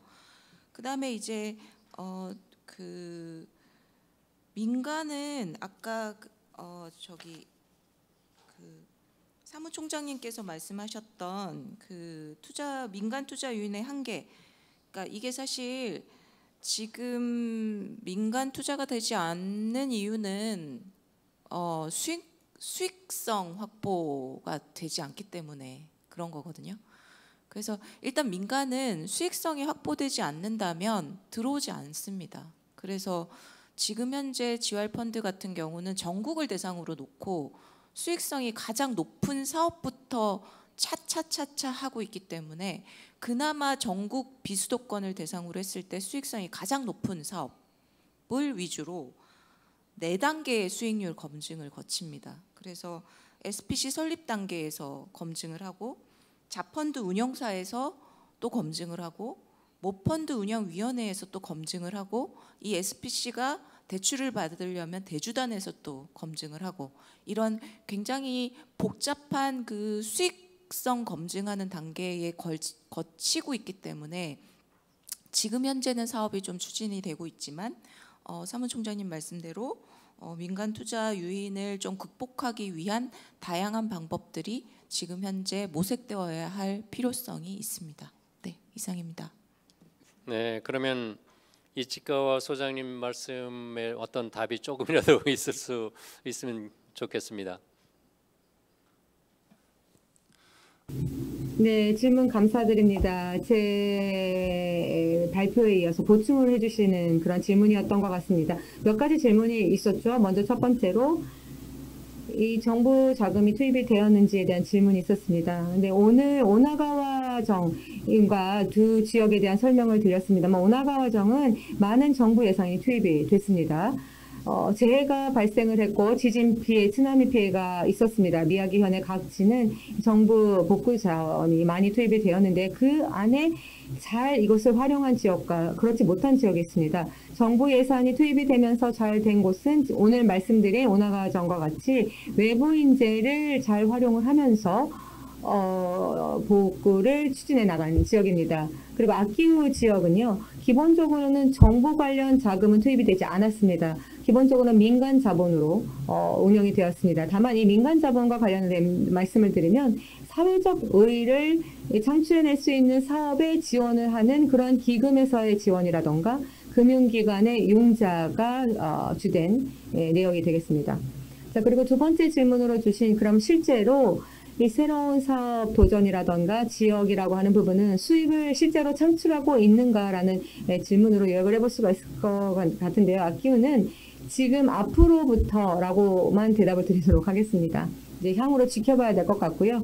그다음에 이제 그 민간은 아까 사무총장님께서 말씀하셨던 그 민간 투자 유인의 한계, 그러니까 이게 사실 지금 민간 투자가 되지 않는 이유는 수익성 확보가 되지 않기 때문에 그런 거거든요. 그래서 일단 민간은 수익성이 확보되지 않는다면 들어오지 않습니다. 그래서 지금 현재 GR-펀드 같은 경우는 전국을 대상으로 놓고 수익성이 가장 높은 사업부터 차차차차 하고 있기 때문에 그나마 전국 비수도권을 대상으로 했을 때 수익성이 가장 높은 사업을 위주로 4단계의 수익률 검증을 거칩니다. 그래서 SPC 설립 단계에서 검증을 하고 자펀드 운영사에서 또 검증을 하고 모펀드 운영위원회에서 또 검증을 하고 이 SPC가 대출을 받으려면 대주단에서 또 검증을 하고 이런 굉장히 복잡한 그 수익성 검증하는 단계에 거치고 있기 때문에 지금 현재는 사업이 좀 추진이 되고 있지만 사무총장님 말씀대로 민간 투자 유인을 좀 극복하기 위한 다양한 방법들이 지금 현재 모색되어야 할 필요성이 있습니다. 네, 이상입니다. 네, 그러면 이치카와 소장님 말씀에 어떤 답이 조금이라도 있으면 좋겠습니다. 네, 질문 감사드립니다. 제 발표에 이어서 보충을 해주시는 그런 질문이었던 것 같습니다. 몇 가지 질문이 있었죠. 먼저 첫 번째로 이 정부 자금이 투입이 되었는지에 대한 질문이 있었습니다. 근데 오늘 오나가와 정과 두 지역에 대한 설명을 드렸습니다만 오나가와 정은 많은 정부 예산이 투입이 됐습니다. 재해가 발생을 했고 지진 피해, 쓰나미 피해가 있었습니다. 미야기 현의 각지는 정부 복구 자원이 많이 투입이 되었는데 그 안에 잘 이것을 활용한 지역과 그렇지 못한 지역이 있습니다. 정부 예산이 투입이 되면서 잘 된 곳은 오늘 말씀드린 오나가 정과 같이 외부 인재를 잘 활용을 하면서 복구를 추진해 나가는 지역입니다. 그리고 아키우 지역은요, 기본적으로는 정부 관련 자금은 투입이 되지 않았습니다. 기본적으로는 민간 자본으로 운영이 되었습니다. 다만 이 민간 자본과 관련된 말씀을 드리면 사회적 의의를 창출해낼 수 있는 사업에 지원을 하는 그런 기금에서의 지원이라던가 금융기관의 융자가 주된 내용이 되겠습니다. 자, 그리고 두 번째 질문으로 주신 그럼 실제로 이 새로운 사업 도전이라던가 지역이라고 하는 부분은 수익을 실제로 창출하고 있는가라는 질문으로 요약을 해볼 수가 있을 것 같은데요. 아키우는 지금 앞으로부터라고만 대답을 드리도록 하겠습니다. 이제 향후로 지켜봐야 될 것 같고요.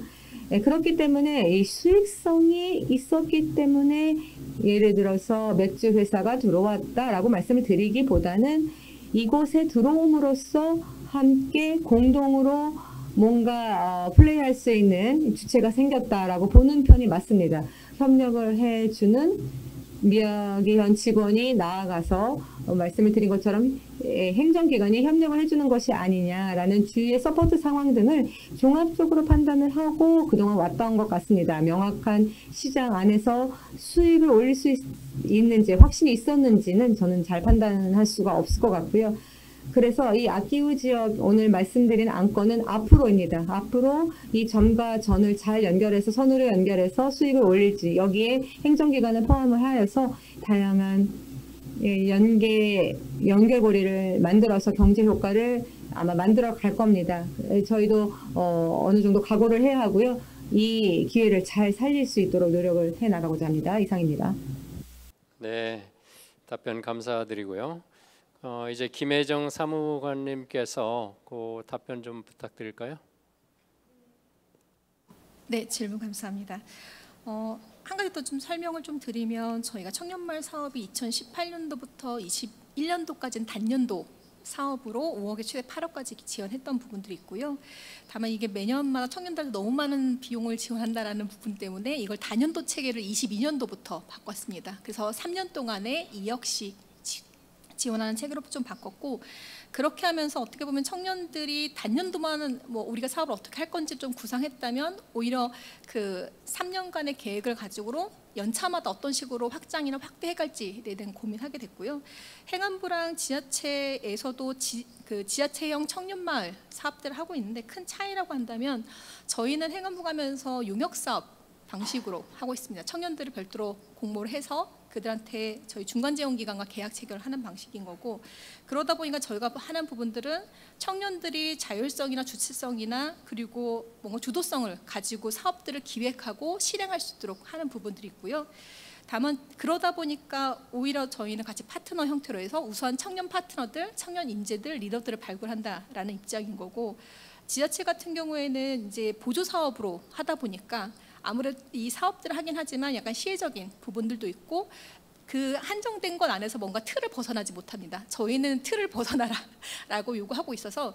그렇기 때문에 이 수익성이 있었기 때문에 예를 들어서 맥주 회사가 들어왔다라고 말씀을 드리기보다는 이곳에 들어옴으로써 함께 공동으로 뭔가 플레이할 수 있는 주체가 생겼다라고 보는 편이 맞습니다. 협력을 해주는 미야기현 직원이 나아가서 말씀을 드린 것처럼 행정기관이 협력을 해주는 것이 아니냐라는 주위의 서포트 상황 등을 종합적으로 판단을 하고 그동안 왔던 것 같습니다. 명확한 시장 안에서 수익을 올릴 수 있는지 확신이 있었는지는 저는 잘 판단할 수가 없을 것 같고요. 그래서 이 아키우 지역 오늘 말씀드린 안건은 앞으로입니다. 앞으로 이 점과 전을 잘 연결해서 선으로 연결해서 수익을 올릴지 여기에 행정기관을 포함을 하여서 다양한 연결고리를 만들어서 경제 효과를 아마 만들어 갈 겁니다. 저희도 어느 정도 각오를 해야 하고요. 이 기회를 잘 살릴 수 있도록 노력을 해 나가고자 합니다. 이상입니다. 네, 답변 감사드리고요. 이제 김혜정 사무관님께서 그 답변 좀 부탁드릴까요? 네, 질문 감사합니다. 한 가지 더 좀 설명을 좀 드리면 저희가 청년마을 사업이 2018년도부터 21년도까지는 단년도 사업으로 5억에 최대 8억까지 지원했던 부분들이 있고요. 다만 이게 매년마다 청년들한테 너무 많은 비용을 지원한다라는 부분 때문에 이걸 단년도 체계를 22년도부터 바꿨습니다. 그래서 3년 동안에 2억씩 지원하는 체계로 좀 바꿨고, 그렇게 하면서 어떻게 보면 청년들이 단년도만 우리가 사업을 어떻게 할 건지 좀 구상했다면 오히려 그 3년간의 계획을 가지고 연차마다 어떤 식으로 확장이나 확대해 갈지에 대한 고민하게 됐고요. 행안부랑 지자체에서도 지자체형 청년마을 사업들을 하고 있는데 큰 차이라고 한다면 저희는 행안부 가면서 용역사업 방식으로 하고 있습니다. 청년들을 별도로 공모를 해서 그들한테 저희 중간재원기관과 계약 체결을 하는 방식인 거고, 그러다 보니까 저희가 하는 부분들은 청년들이 자율성이나 주체성이나 그리고 뭔가 주도성을 가지고 사업들을 기획하고 실행할 수 있도록 하는 부분들이 있고요. 다만 그러다 보니까 오히려 저희는 같이 파트너 형태로 해서 우수한 청년 파트너들, 청년 인재들, 리더들을 발굴한다라는 입장인 거고, 지자체 같은 경우에는 이제 보조 사업으로 하다 보니까 아무래도 이 사업들을 하긴 하지만 약간 시혜적인 부분들도 있고 그 한정된 것 안에서 뭔가 틀을 벗어나지 못합니다. 저희는 틀을 벗어나라라고 요구하고 있어서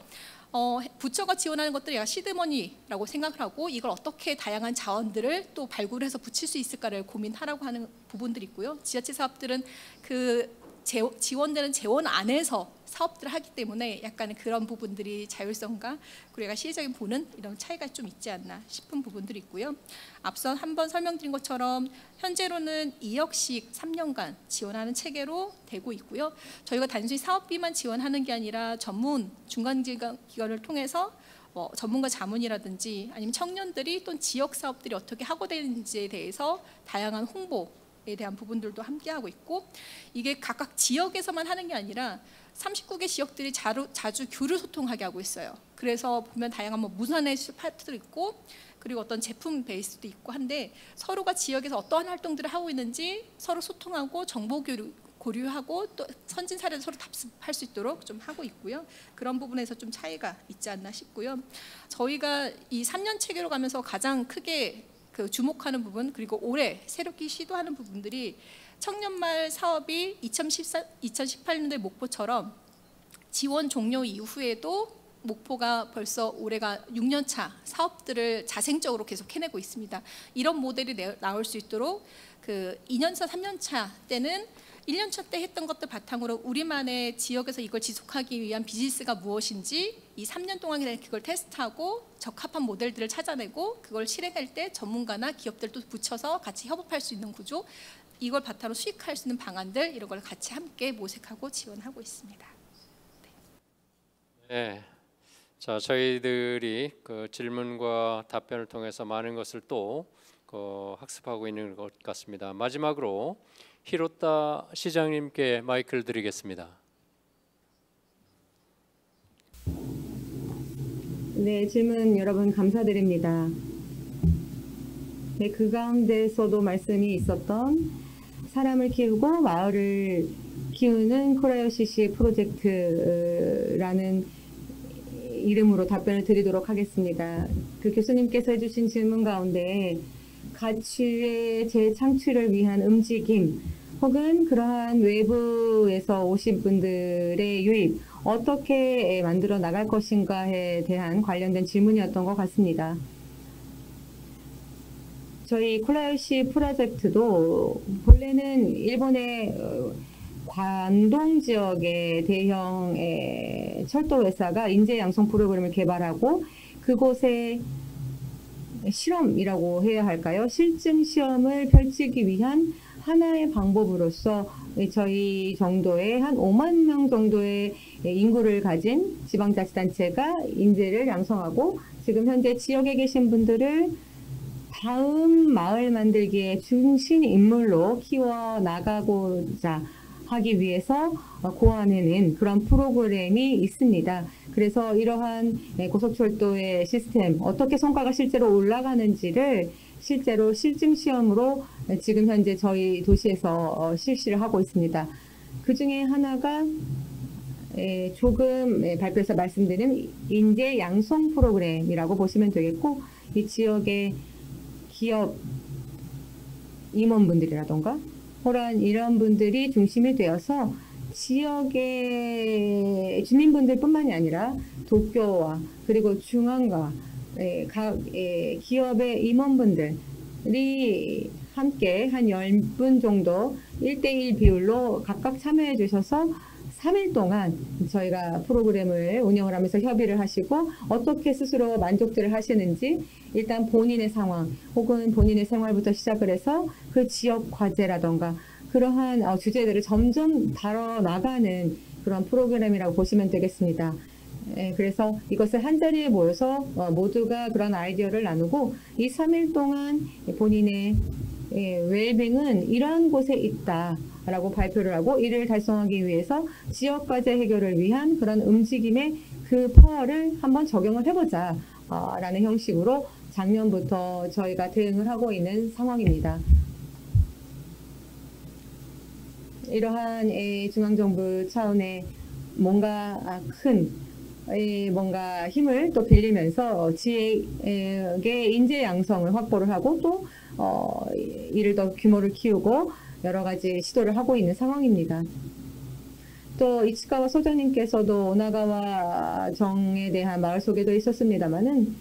부처가 지원하는 것들이 약간 시드머니라고 생각을 하고 이걸 어떻게 다양한 자원들을 또 발굴해서 붙일 수 있을까를 고민하라고 하는 부분들이 있고요. 지자체 사업들은 그 지원되는 재원 안에서 사업들을 하기 때문에 약간 그런 부분들이 자율성과 그리고 약간 시혜적인 보는 이런 차이가 좀 있지 않나 싶은 부분들이 있고요. 앞서 한번 설명드린 것처럼 현재로는 2억씩 3년간 지원하는 체계로 되고 있고요. 저희가 단순히 사업비만 지원하는 게 아니라 전문 중간기관을 통해서 전문가 자문이라든지 아니면 청년들이 또 지역 사업들이 어떻게 하고 되는지에 대해서 다양한 홍보에 대한 부분들도 함께하고 있고, 이게 각각 지역에서만 하는 게 아니라 39개 지역들이 자주 교류 소통하게 하고 있어요. 그래서 보면 다양한 문화의 파트도 있고 그리고 어떤 제품 베이스도 있고 한데 서로가 지역에서 어떠한 활동들을 하고 있는지 서로 소통하고 정보 고류하고 또 선진 사례도 서로 답습할 수 있도록 좀 하고 있고요. 그런 부분에서 좀 차이가 있지 않나 싶고요. 저희가 이 3년 체계로 가면서 가장 크게 주목하는 부분, 그리고 올해 새롭게 시도하는 부분들이 청년마을 사업이 2018년도에 목포처럼 지원 종료 이후에도 목포가 벌써 올해가 6년차 사업들을 자생적으로 계속 해내고 있습니다. 이런 모델이 나올 수 있도록 그 2년차, 3년차 때는 1년차 때 했던 것들 바탕으로 우리만의 지역에서 이걸 지속하기 위한 비즈니스가 무엇인지 이 3년 동안 그걸 테스트하고 적합한 모델들을 찾아내고 그걸 실행할 때 전문가나 기업들도 붙여서 같이 협업할 수 있는 구조, 이걸 바탕으로 수익할 수 있는 방안들, 이런 걸 같이 함께 모색하고 지원하고 있습니다. 네. 자, 저희들이 그 질문과 답변을 통해서 많은 것을 또 학습하고 있는 것 같습니다. 마지막으로 히로타 시장님께 마이크를 드리겠습니다. 네, 질문 여러분 감사드립니다. 네, 그 가운데서도 말씀이 있었던 사람을 키우고 마을을 키우는 코라요시시 프로젝트라는 이름으로 답변을 드리도록 하겠습니다. 그 교수님께서 해주신 질문 가운데 가치의 재창출을 위한 움직임 혹은 그러한 외부에서 오신 분들의 유입 어떻게 만들어 나갈 것인가에 대한 관련된 질문이었던 것 같습니다. 저희 코라요시 프로젝트도 본래는 일본의 관동 지역의 대형 철도 회사가 인재 양성 프로그램을 개발하고 그곳에 실험이라고 해야 할까요? 실증 시험을 펼치기 위한 하나의 방법으로서 저희 정도의 한 5만 명 정도의 인구를 가진 지방자치단체가 인재를 양성하고 지금 현재 지역에 계신 분들을 다음 마을 만들기의 중심 인물로 키워나가고자 하기 위해서 고안해낸 그런 프로그램이 있습니다. 그래서 이러한 고속철도의 시스템, 어떻게 성과가 실제로 올라가는지를 실제로 실증 시험으로 지금 현재 저희 도시에서 실시를 하고 있습니다. 그 중에 하나가 조금 발표해서 말씀드린 인재 양성 프로그램이라고 보시면 되겠고, 이 지역의 기업 임원분들이라던가 호란 이런 분들이 중심이 되어서 지역의 주민분들뿐만이 아니라 도쿄와 그리고 중앙과 각 기업의 임원분들이 함께 한 10분 정도 1대1 비율로 각각 참여해 주셔서 3일 동안 저희가 프로그램을 운영을 하면서 협의를 하시고 어떻게 스스로 만족들을 하시는지 일단 본인의 상황 혹은 본인의 생활부터 시작을 해서 그 지역 과제라던가 그러한 주제들을 점점 다뤄나가는 그런 프로그램이라고 보시면 되겠습니다. 그래서 이것을 한자리에 모여서 모두가 그런 아이디어를 나누고 이 3일 동안 본인의 웰빙은 이러한 곳에 있다라고 발표를 하고 이를 달성하기 위해서 지역 과제 해결을 위한 그런 움직임의 그 파워를 한번 적용을 해보자 라는 형식으로 작년부터 저희가 대응을 하고 있는 상황입니다. 이러한 중앙정부 차원의 뭔가 큰 뭔가 힘을 또 빌리면서 지역의 인재 양성을 확보를 하고 또 이를 더 규모를 키우고 여러 가지 시도를 하고 있는 상황입니다. 또 이치카와 소장님께서도 오나가와 정에 대한 마을 소개도 있었습니다만은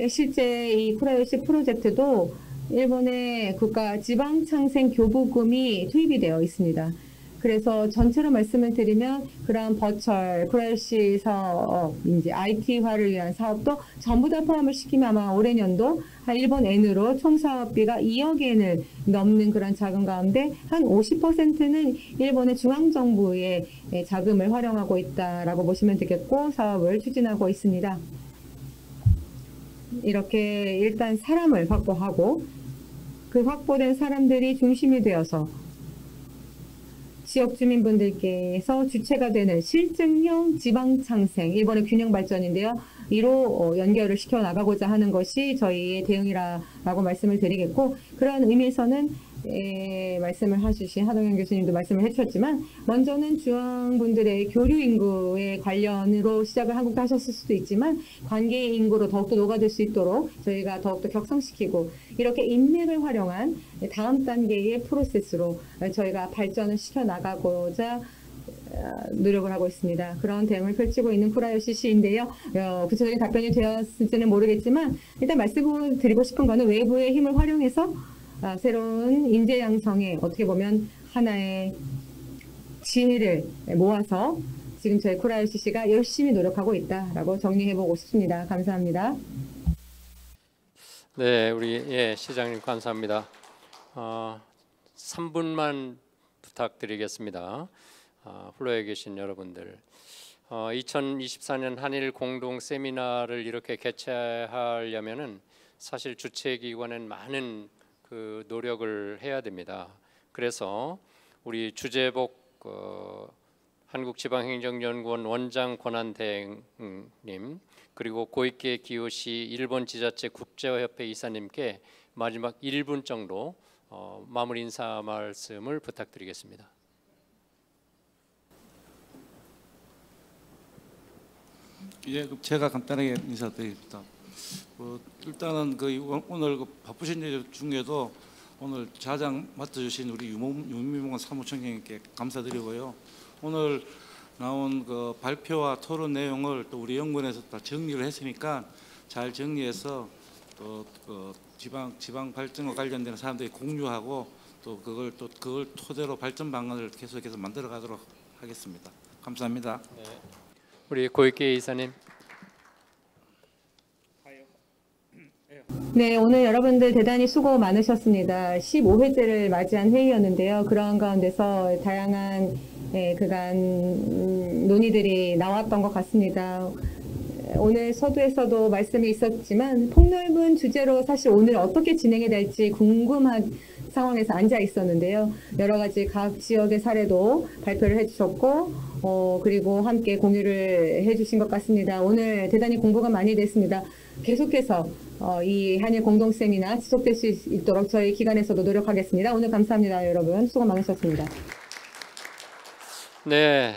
실제 이 쿠라요시 프로젝트도 일본의 국가 지방창생 교부금이 투입이 되어 있습니다. 그래서 전체로 말씀을 드리면 그러한 버철, 쿠라요시 사업, 이제 IT화를 위한 사업도 전부 다 포함을 시키면 아마 올해년도 한 일본 엔으로 총 사업비가 2억 엔을 넘는 그런 자금 가운데 한 50%는 일본의 중앙정부의 자금을 활용하고 있다라고 보시면 되겠고 사업을 추진하고 있습니다. 이렇게 일단 사람을 확보하고 그 확보된 사람들이 중심이 되어서 지역 주민분들께서 주체가 되는 실증형 지방창생, 일본의 균형 발전인데요. 이로 연결을 시켜 나가고자 하는 것이 저희의 대응이라고 말씀을 드리겠고, 그런 의미에서는 말씀을 해주신 하동현 교수님도 말씀을 해주셨지만 먼저는 중앙분들의 교류 인구의 관련으로 시작을 한국도 하셨을 수도 있지만 관계 인구로 더욱더 녹아들 수 있도록 저희가 더욱더 격상시키고 이렇게 인맥을 활용한 다음 단계의 프로세스로 저희가 발전을 시켜 나가고자 노력을 하고 있습니다. 그런 대응을 펼치고 있는 쿠라요시 시인데요. 구체적인 답변이 되었을지는 모르겠지만 일단 말씀을 드리고 싶은 거는 외부의 힘을 활용해서 새로운 인재 양성에 어떻게 보면 하나의 지혜를 모아서 지금 저희 쿠라요시 씨가 열심히 노력하고 있다라고 정리해보고 싶습니다. 감사합니다. 네, 우리 시장님 감사합니다. 3분만 부탁드리겠습니다. 플로어에 계신 여러분들, 2024년 한일 공동 세미나를 이렇게 개최하려면은 사실 주최 기관은 많은 그 노력을 해야 됩니다. 그래서 우리 주재복 한국지방행정연구원 원장 권한대행님 그리고 고이케 기요시 일본 지자체 국제화협회 이사님께 마지막 1분 정도 마무리 인사 말씀을 부탁드리겠습니다. 예, 제가 간단하게 인사드립니다. 일단은 오늘 바쁘신 일 중에도 오늘 자장 맡아주신 우리 유민봉 사무총장님께 감사드리고요. 오늘 나온 그 발표와 토론 내용을 또 우리 연구원에서 다 정리를 했으니까 잘 정리해서 또 지방 발전과 관련된 사람들이 공유하고 또 그걸 토대로 발전 방안을 계속해서 만들어가도록 하겠습니다. 감사합니다. 네. 우리 고이케 이사님. 네, 오늘 여러분들 대단히 수고 많으셨습니다. 15회째를 맞이한 회의였는데요. 그러한 가운데서 다양한 그간 논의들이 나왔던 것 같습니다. 오늘 서두에서도 말씀이 있었지만 폭넓은 주제로 사실 오늘 어떻게 진행이 될지 궁금한 상황에서 앉아 있었는데요. 여러 가지 각 지역의 사례도 발표를 해주셨고 그리고 함께 공유를 해주신 것 같습니다. 오늘 대단히 공부가 많이 됐습니다. 계속해서 이 한일 공동 세미나 지속될 수 있도록 저희 기관에서도 노력하겠습니다. 오늘 감사합니다, 여러분. 수고 많으셨습니다. 네,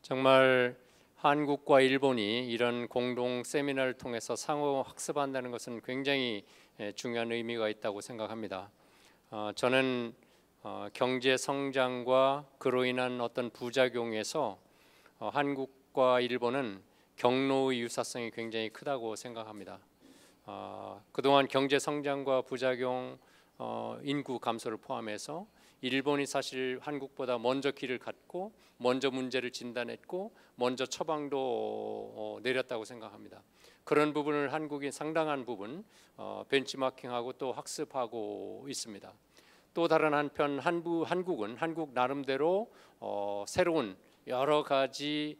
정말 한국과 일본이 이런 공동 세미나를 통해서 상호 학습한다는 것은 굉장히 중요한 의미가 있다고 생각합니다. 저는 경제 성장과 그로 인한 어떤 부작용에서 한국과 일본은 경로의 유사성이 굉장히 크다고 생각합니다. 그동안 경제 성장과 부작용, 인구 감소를 포함해서 일본이 사실 한국보다 먼저 길을 갔고 먼저 문제를 진단했고 먼저 처방도 내렸다고 생각합니다. 그런 부분을 한국이 상당한 부분 벤치마킹하고 또 학습하고 있습니다. 또 다른 한편 한국은 한국 나름대로 새로운 여러 가지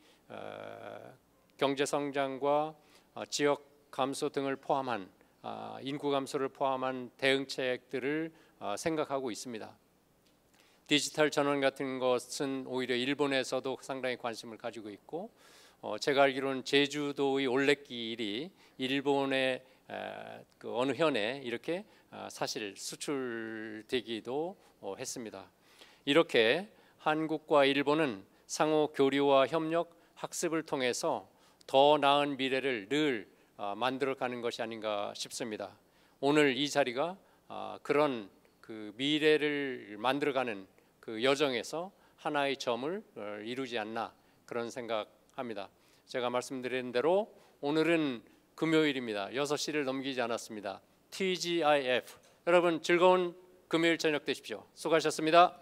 경제 성장과 지역 감소 등을 포함한 인구 감소를 포함한 대응책들을 생각하고 있습니다. 디지털 전원 같은 것은 오히려 일본에서도 상당히 관심을 가지고 있고 제가 알기로는 제주도의 올레길이 일본의 그 어느 현에 이렇게 사실 수출되기도 했습니다. 이렇게 한국과 일본은 상호 교류와 협력, 학습을 통해서 더 나은 미래를 늘 만들어가는 것이 아닌가 싶습니다. 오늘 이 자리가 그런 그 미래를 만들어가는 그 여정에서 하나의 점을 이루지 않나 그런 생각합니다. 제가 말씀드린 대로 오늘은 금요일입니다. 6시를 넘기지 않았습니다. TGIF 여러분 즐거운 금요일 저녁 되십시오. 수고하셨습니다.